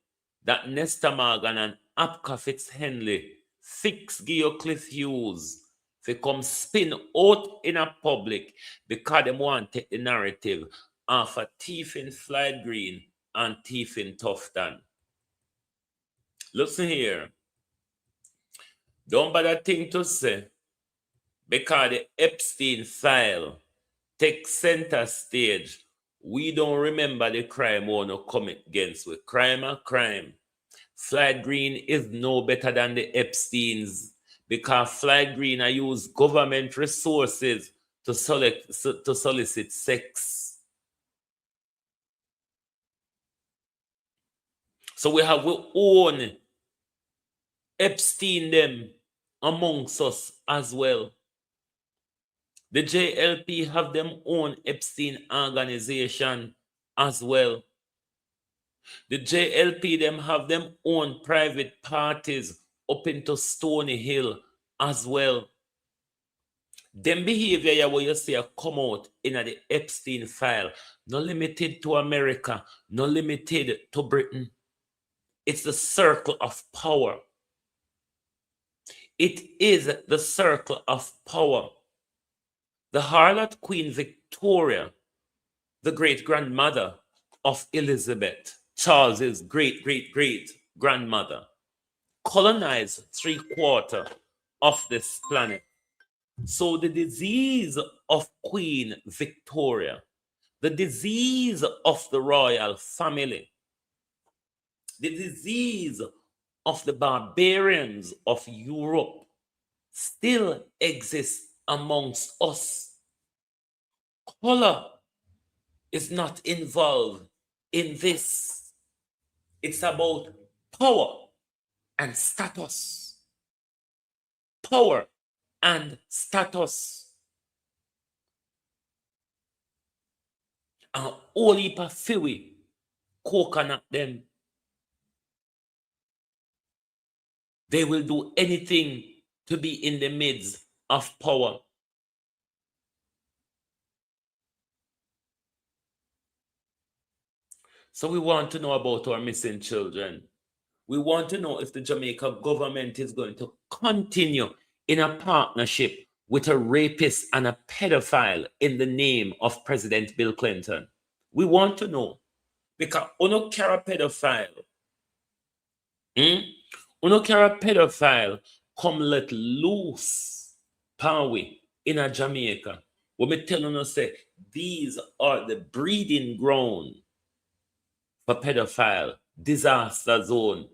Speaker 4: that Nesta Morgan and Apka Fitzhenley fix Gio Cliff Hughes to come spin out in a public because they want to take the narrative of a thief in Floyd Green and thief in Tufton. Listen here. Don't bother think to say, because the Epstein file takes center stage, we don't remember the crime we want to commit against. With crime or crime. Floyd Green is no better than the Epsteins, because Floyd Green I use government resources to solicit sex. So we have our own Epstein them amongst us as well. The JLP have them own Epstein organization as well. The JLP them have them own private parties up into Stony Hill as well. Them behavior yeah, what you see come out in the Epstein file, not limited to America, not limited to Britain. It's the circle of power. It is the circle of power. The harlot Queen Victoria, the great-grandmother of Elizabeth, Charles's great-great-great-grandmother, colonized 3/4 of this planet. So the disease of Queen Victoria, the disease of the royal family, the disease of the barbarians of Europe still exists amongst us. Color is not involved in this. It's about power and status. Power and status. And all heap of fury, coconut them. They will do anything to be in the midst of power. So we want to know about our missing children. We want to know if the Jamaica government is going to continue in a partnership with a rapist and a pedophile in the name of President Bill Clinton. We want to know. Because uno carry a pedophile. Uno carry a pedophile come let loose power in a Jamaica. When me tell you say these are the breeding ground for pedophile, disaster zone.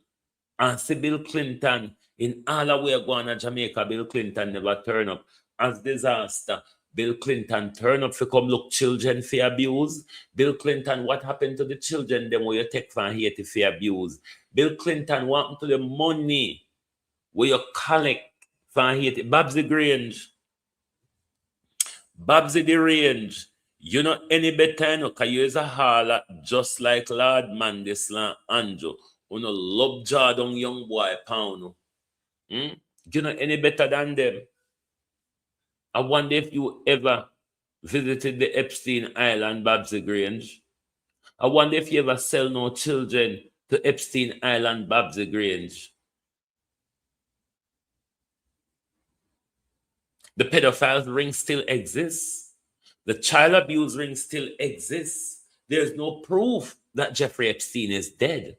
Speaker 4: And see Bill Clinton in all the way going to Jamaica, Bill Clinton never turn up as disaster. Bill Clinton turn up for come look children for abuse. Bill Clinton, what happened to the children them where you take from Haiti for abuse? Bill Clinton, what happened to the money where you collect from Haiti? Babsy Grange. Babsy the Range. You know any better, no, because you is a harlot just like Lord Mandisla Andrew. You know, love Jordan young boy pound. You know any better than them? I wonder if you ever visited the Epstein Island, Babsy Grange. I wonder if you ever sell no children to Epstein Island, Babsy Grange. The pedophile ring still exists. The child abuse ring still exists. There's no proof that Jeffrey Epstein is dead.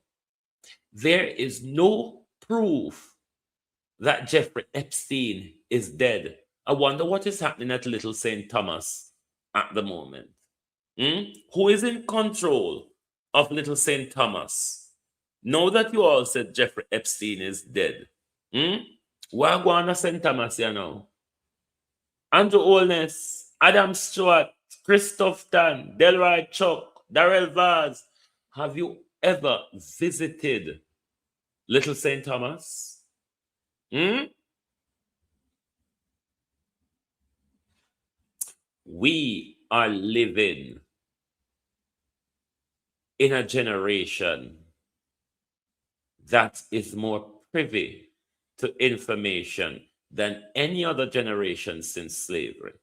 Speaker 4: There is no proof that Jeffrey Epstein is dead. I wonder what is happening at Little St. Thomas at the moment. Who is in control of Little St. Thomas? Know that you all said Jeffrey Epstein is dead. Why go on to St. Thomas, you know? Andrew Holness, Adam Stewart, Christoph Tan, Delroy Chuck, Darrell Vaz. Have you ever visited Little St. Thomas? We are living in a generation that is more privy to information than any other generation since slavery.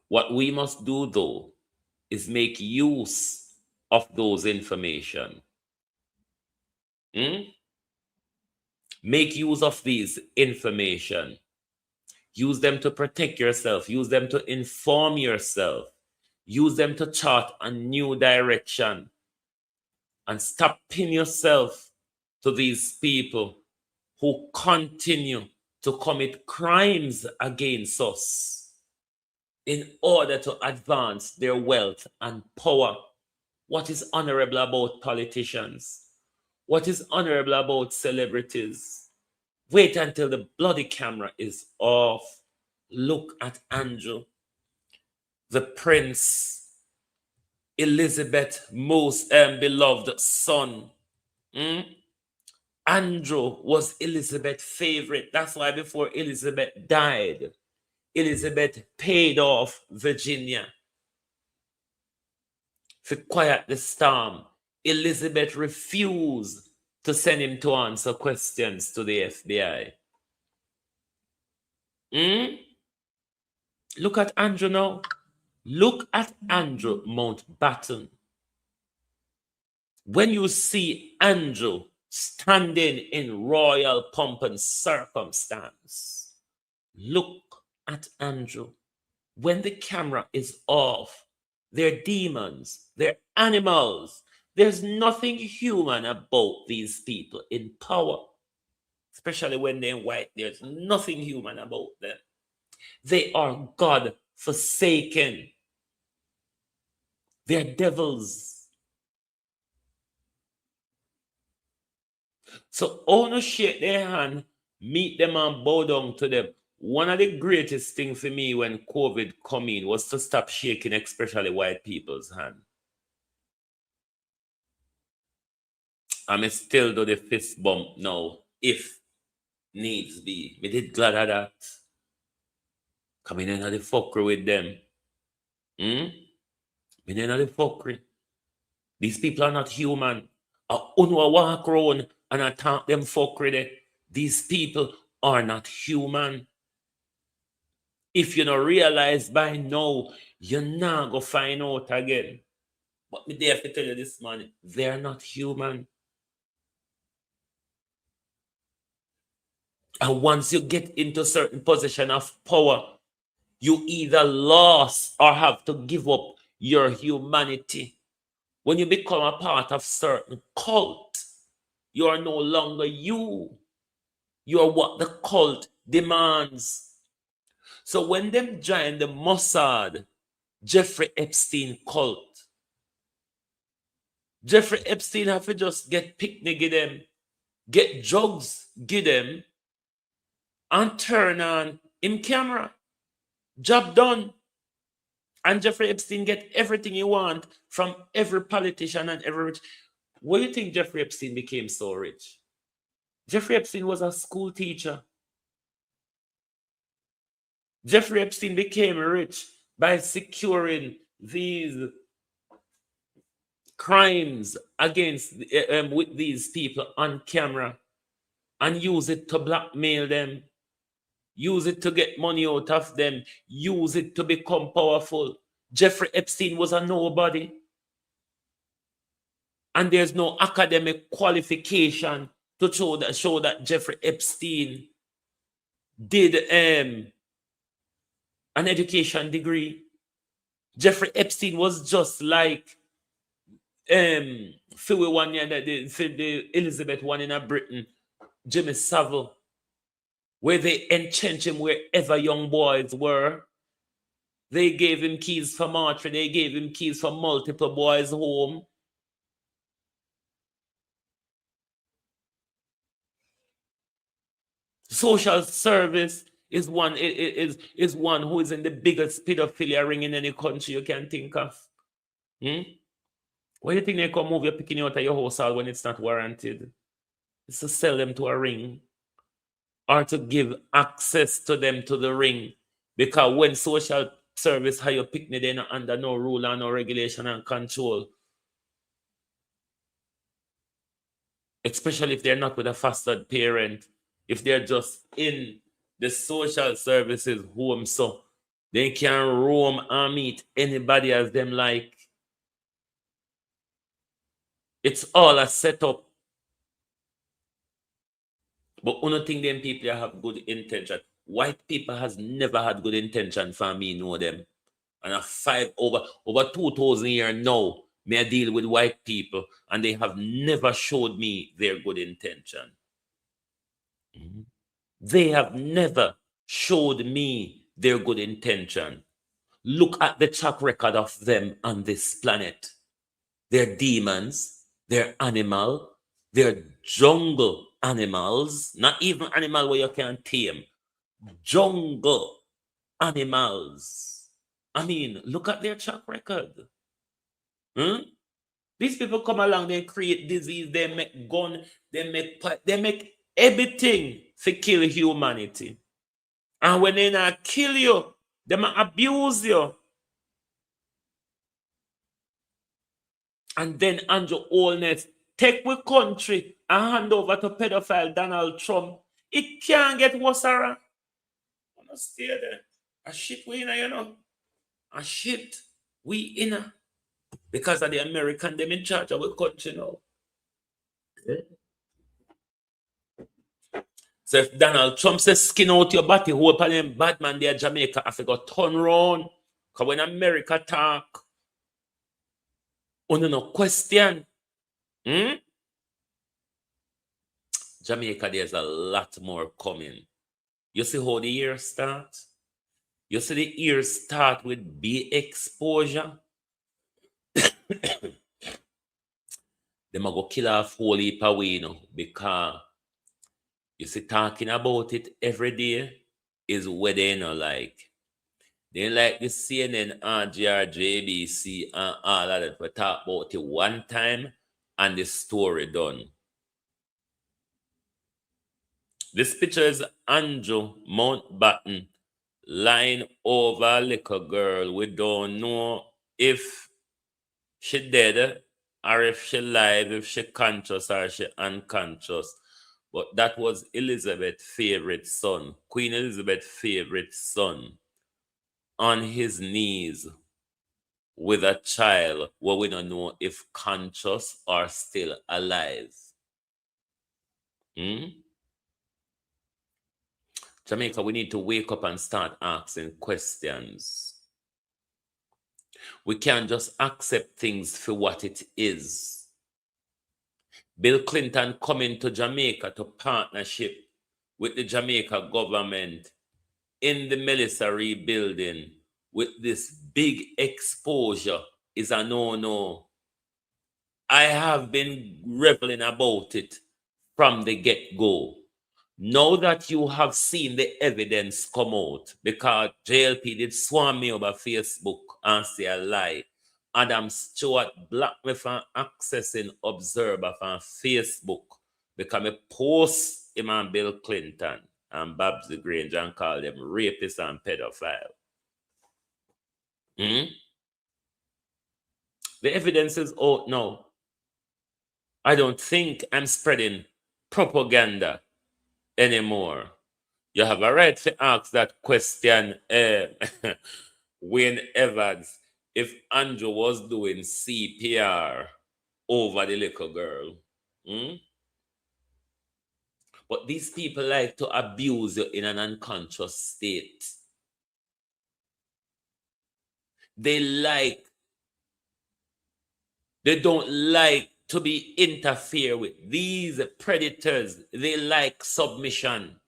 Speaker 4: What we must do, though, is make use of those information. Make use of these information. Use them to protect yourself. Use them to inform yourself. Use them to chart a new direction. And stop pinning yourself to these people who continue to commit crimes against us in order to advance their wealth and power. What is honorable about politicians? What is honorable about celebrities? Wait until the bloody camera is off. Look at Andrew, the prince Elizabeth's most beloved son. Mm? Andrew was Elizabeth's favorite. That's why before Elizabeth died, Elizabeth paid off Virginia to quiet the storm. Elizabeth refused to send him to answer questions to the FBI. Look at Andrew now. Look at Andrew Mountbatten. When you see Andrew standing in royal pomp and circumstance, look at Andrew. When the camera is off, they're demons, they're animals. There's nothing human about these people in power, especially when they're white. There's nothing human about them. They are God forsaken. They're devils. So only shake their hand, meet them and bow down to them. One of the greatest things for me when COVID come in was to stop shaking, especially white people's hand. I still do the fist bump now, if needs be. Me did glad of that. Coming in the fuckery with them. Me in the fuckery. These people are not human. Unwa walk around and attack them fuckery there. These people are not human. If you don't realize by now, you're not going to find out again. But me there to tell you this morning, they're not human. And once you get into a certain position of power, you either lost or have to give up your humanity. When you become a part of certain cult, you are no longer you. You are what the cult demands. So when them join the Mossad, Jeffrey Epstein cult, Jeffrey Epstein have to just get picnic, give them, get drugs, give them, and turn on in camera. Job done. And Jeffrey Epstein get everything he want from every politician and every rich. What do you think Jeffrey Epstein became so rich? Jeffrey Epstein was a school teacher. Jeffrey Epstein became rich by securing these crimes against with these people on camera and use it to blackmail them, use it to get money out of them, use it to become powerful. Jeffrey Epstein was a nobody. And there's no academic qualification to show that Jeffrey Epstein did an education degree. Jeffrey Epstein was just like Philly one year, the Elizabeth one in Britain, Jimmy Savile, where they entrenched him wherever young boys were. They gave him keys for mortuary, they gave him keys for multiple boys' home. Social service is one who is in the biggest pedophilia ring in any country you can think of. Why do you think they come move your picking out of your house when it's not warranted? It's to sell them to a ring or to give access to them to the ring. Because when social service hire picnic, they're not under no rule and no regulation and control. Especially if they're not with a fostered parent. If they're just in the social services home, so they can roam and meet anybody as them like. It's all a setup. But I don't think them people have good intention. White people has never had good intention for me know them. And over 2,000 years now, may I deal with white people, and they have never showed me their good intention. They have never showed me their good intention. Look at the track record of them on this planet. They're demons. They're animal. They're jungle animals. Not even animal where you can tame. Jungle animals. I mean, look at their track record. Hmm? These people come along, they create disease, they make gun, they make everything to kill humanity. And when they not kill you, they might abuse you. And then Andrew Holness take we country and hand over to pedophile Donald Trump. It can't get worse. I'm not stay there. A shit we in, you know. A shit we in. Because of the American, them in charge of our country now. Okay? So if Donald Trump says skin out your body, who upon them bad man there Jamaica, I forgot turn round. Because when America talk, no question. Jamaica, there's a lot more coming. You see how the year starts? You see the year start with big exposure. They might go kill off whole heap away, you know, because you see talking about it every day is where they know like. They like the CNN, RGR, JBC, and all of that. We talk about it one time and the story done. This picture is Andrew Mountbatten lying over a little girl. We don't know if she dead or if she alive, if she conscious or she unconscious. But that was Elizabeth's favorite son, Queen Elizabeth's favorite son, on his knees with a child where we don't know if conscious or still alive. Jamaica, we need to wake up and start asking questions. We can't just accept things for what it is. Bill Clinton coming to Jamaica to partnership with the Jamaica government in the Melissa rebuilding with this big exposure is a no-no. I have been reveling about it from the get-go. Now that you have seen the evidence come out, because JLP did swarm me over Facebook and say a lie. Adam Stewart blocked me from accessing Observer from Facebook because I post him and Bill Clinton and Babsy Grange and call them rapists and pedophile. The evidence is out now. I don't think I'm spreading propaganda anymore. You have a right to ask that question, Wayne Evans, if Andrew was doing CPR over the little girl. But these people like to abuse you in an unconscious state. They don't like to be interfered with. These predators, they like submission.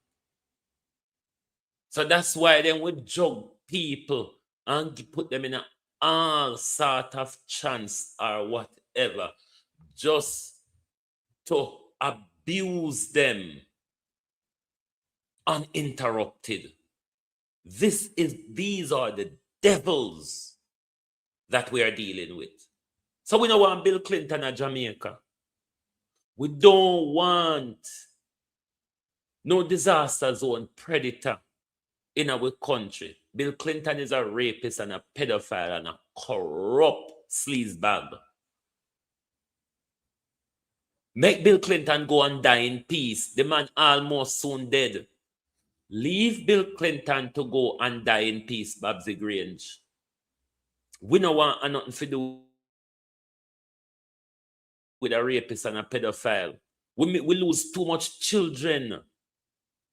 Speaker 4: So that's why then we drug people and put them in all sort of chance or whatever, just to abuse them uninterrupted. These are the devils that we are dealing with. So we don't want Bill Clinton at Jamaica. We don't want no disaster zone predator in our country. Bill Clinton is a rapist and a pedophile and a corrupt sleazebag. Make Bill Clinton go and die in peace. The man almost soon dead. Leave Bill Clinton to go and die in peace, Babsy Grange. We don't want nothing to do with a rapist and a pedophile. We lose too much children.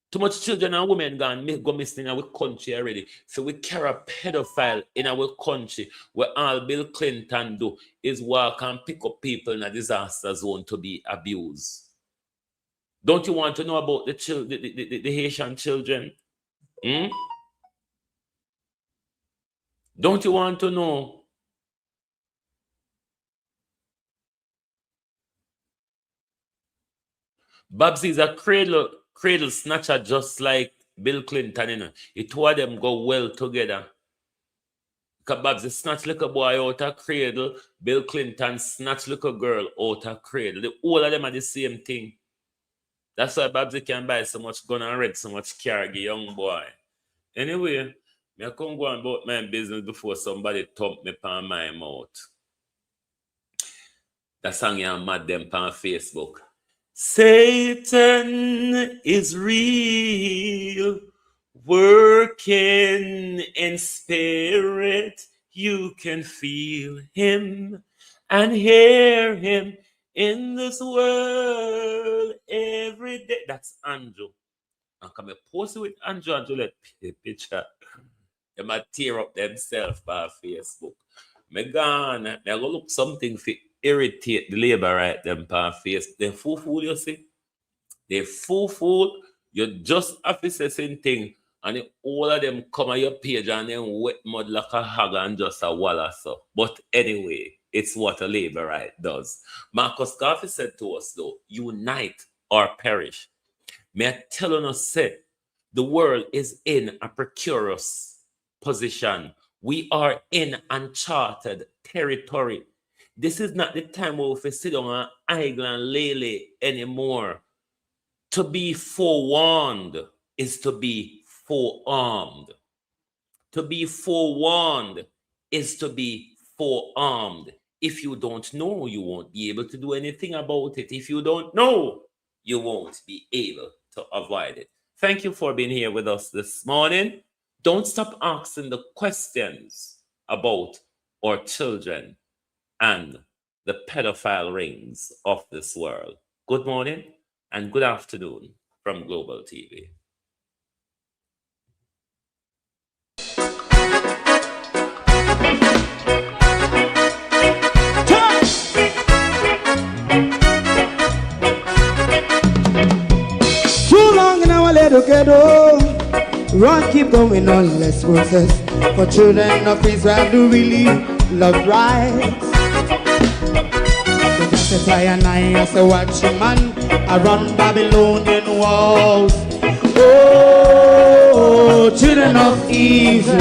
Speaker 4: Too much children and women go missing in our country already. So we carry a pedophile in our country where all Bill Clinton do is walk and pick up people in a disaster zone to be abused. Don't you want to know about the Haitian children? Don't you want to know? Babsy is a cradle snatcher just like Bill Clinton, you know. The two of them go well together. Because Babsy snatch little boy out of cradle, Bill Clinton snatch little girl out of cradle. All of them are the same thing. That's why Babsy can buy so much gun and red, so much car, give young boy. Anyway, I come go on about my business before somebody thump me on my mouth. That song you mad them on Facebook. Satan is real, working in spirit. You can feel him and hear him in this world every day. That's Andrew. And come and post it with Andrew. Andrew let picture. They might tear up themselves by Facebook. Me gone. Me go look something for irritate the labor right them by Facebook. They fool, you see. They fool. You just have to say same thing. And all of them come on your page and then wet mud like a hog and just a walla so. But anyway, it's what a labor right does. Marcus Garvey said to us though, unite or perish. May I tell you, say, the world is in a precarious position. We are in uncharted territory. This is not the time where we sit down and idle and lay anymore. To be forewarned is to be forearmed. To be forewarned is to be forearmed. If you don't know, you won't be able to do anything about it. If you don't know, you won't be able to avoid it. Thank you for being here with us this morning. Don't stop asking the questions about our children and the pedophile rings of this world. Good morning and good afternoon from Global TV.
Speaker 3: Too long in our little ghetto, run keep going on less process. For children of Israel do really love rights. So just a and I say watch a man around Babylonian walls. Oh, children of Israel,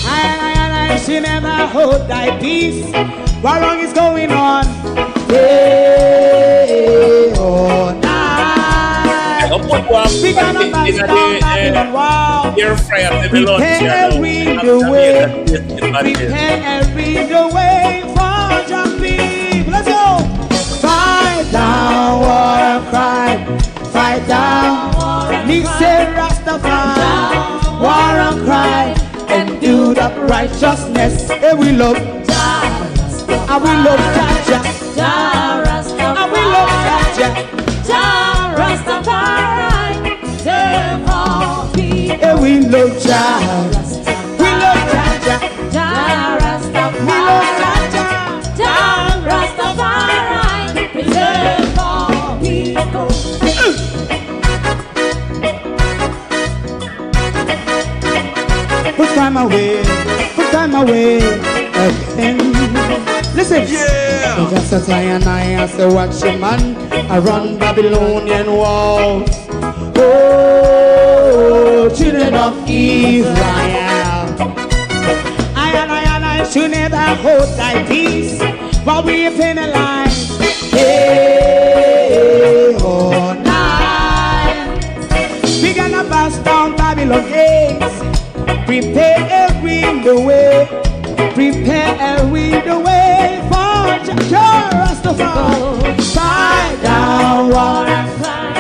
Speaker 3: I she never hold thy peace. What wrong is going on? Day or night. We gonna pass down Babylon wall. Prepare every the way. Prepare every the way for your people. Let's go. Fight down, war and cry. Fight down, Nixie Rastafari. War and cry and do the righteousness. And we love and we love Jaja. And we love Jaja. And we love Jaja. We love Jaja. We love Jaja. Put time away again. Listen, yeah. Just a time and I say watch a man around Babylonian walls. Oh, children of Israel, I should never hold thy peace while we penalize day or night. We gonna bust down Babylon gates. Prepare every the way. Prepare every the way for Jah Rastafari. Fight down, war and cry.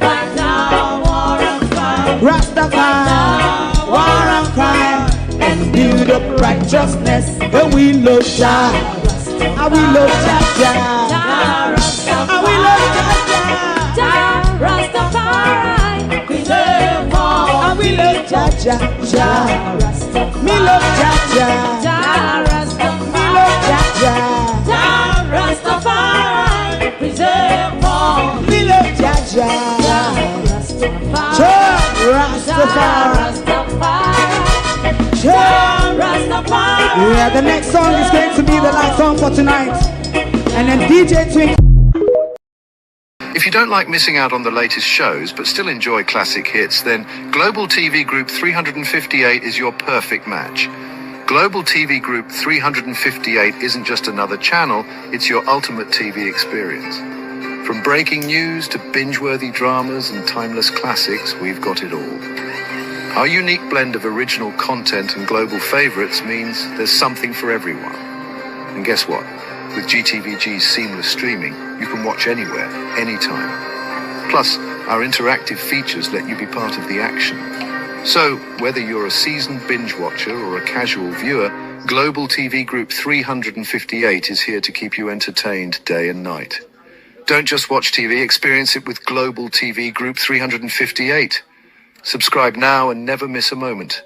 Speaker 3: Fight down, war and cry. Rastafari, war and cry. And build up righteousness. And we love Jah. And we love Jah. And we love Jah. Rastafari. We love all. And we love Jah. Me love Jah. Me love Jah. Rastafari. Preserve all. Me love Jah. Rastafari. Yeah, the next song is going to be the last song for tonight. And then DJ Twink.
Speaker 6: If you don't like missing out on the latest shows but still enjoy classic hits, then Global TV Group 358 is your perfect match. Global TV Group 358 isn't just another channel, it's your ultimate TV experience. From breaking news to binge-worthy dramas and timeless classics, we've got it all. Our unique blend of original content and global favorites means there's something for everyone. And guess what? With GTVG's seamless streaming, you can watch anywhere, anytime. Plus, our interactive features let you be part of the action. So, whether you're a seasoned binge watcher or a casual viewer, Global TV Group 358 is here to keep you entertained day and night. Don't just watch TV, experience it with Global TV Group 358. Subscribe now and never miss a moment.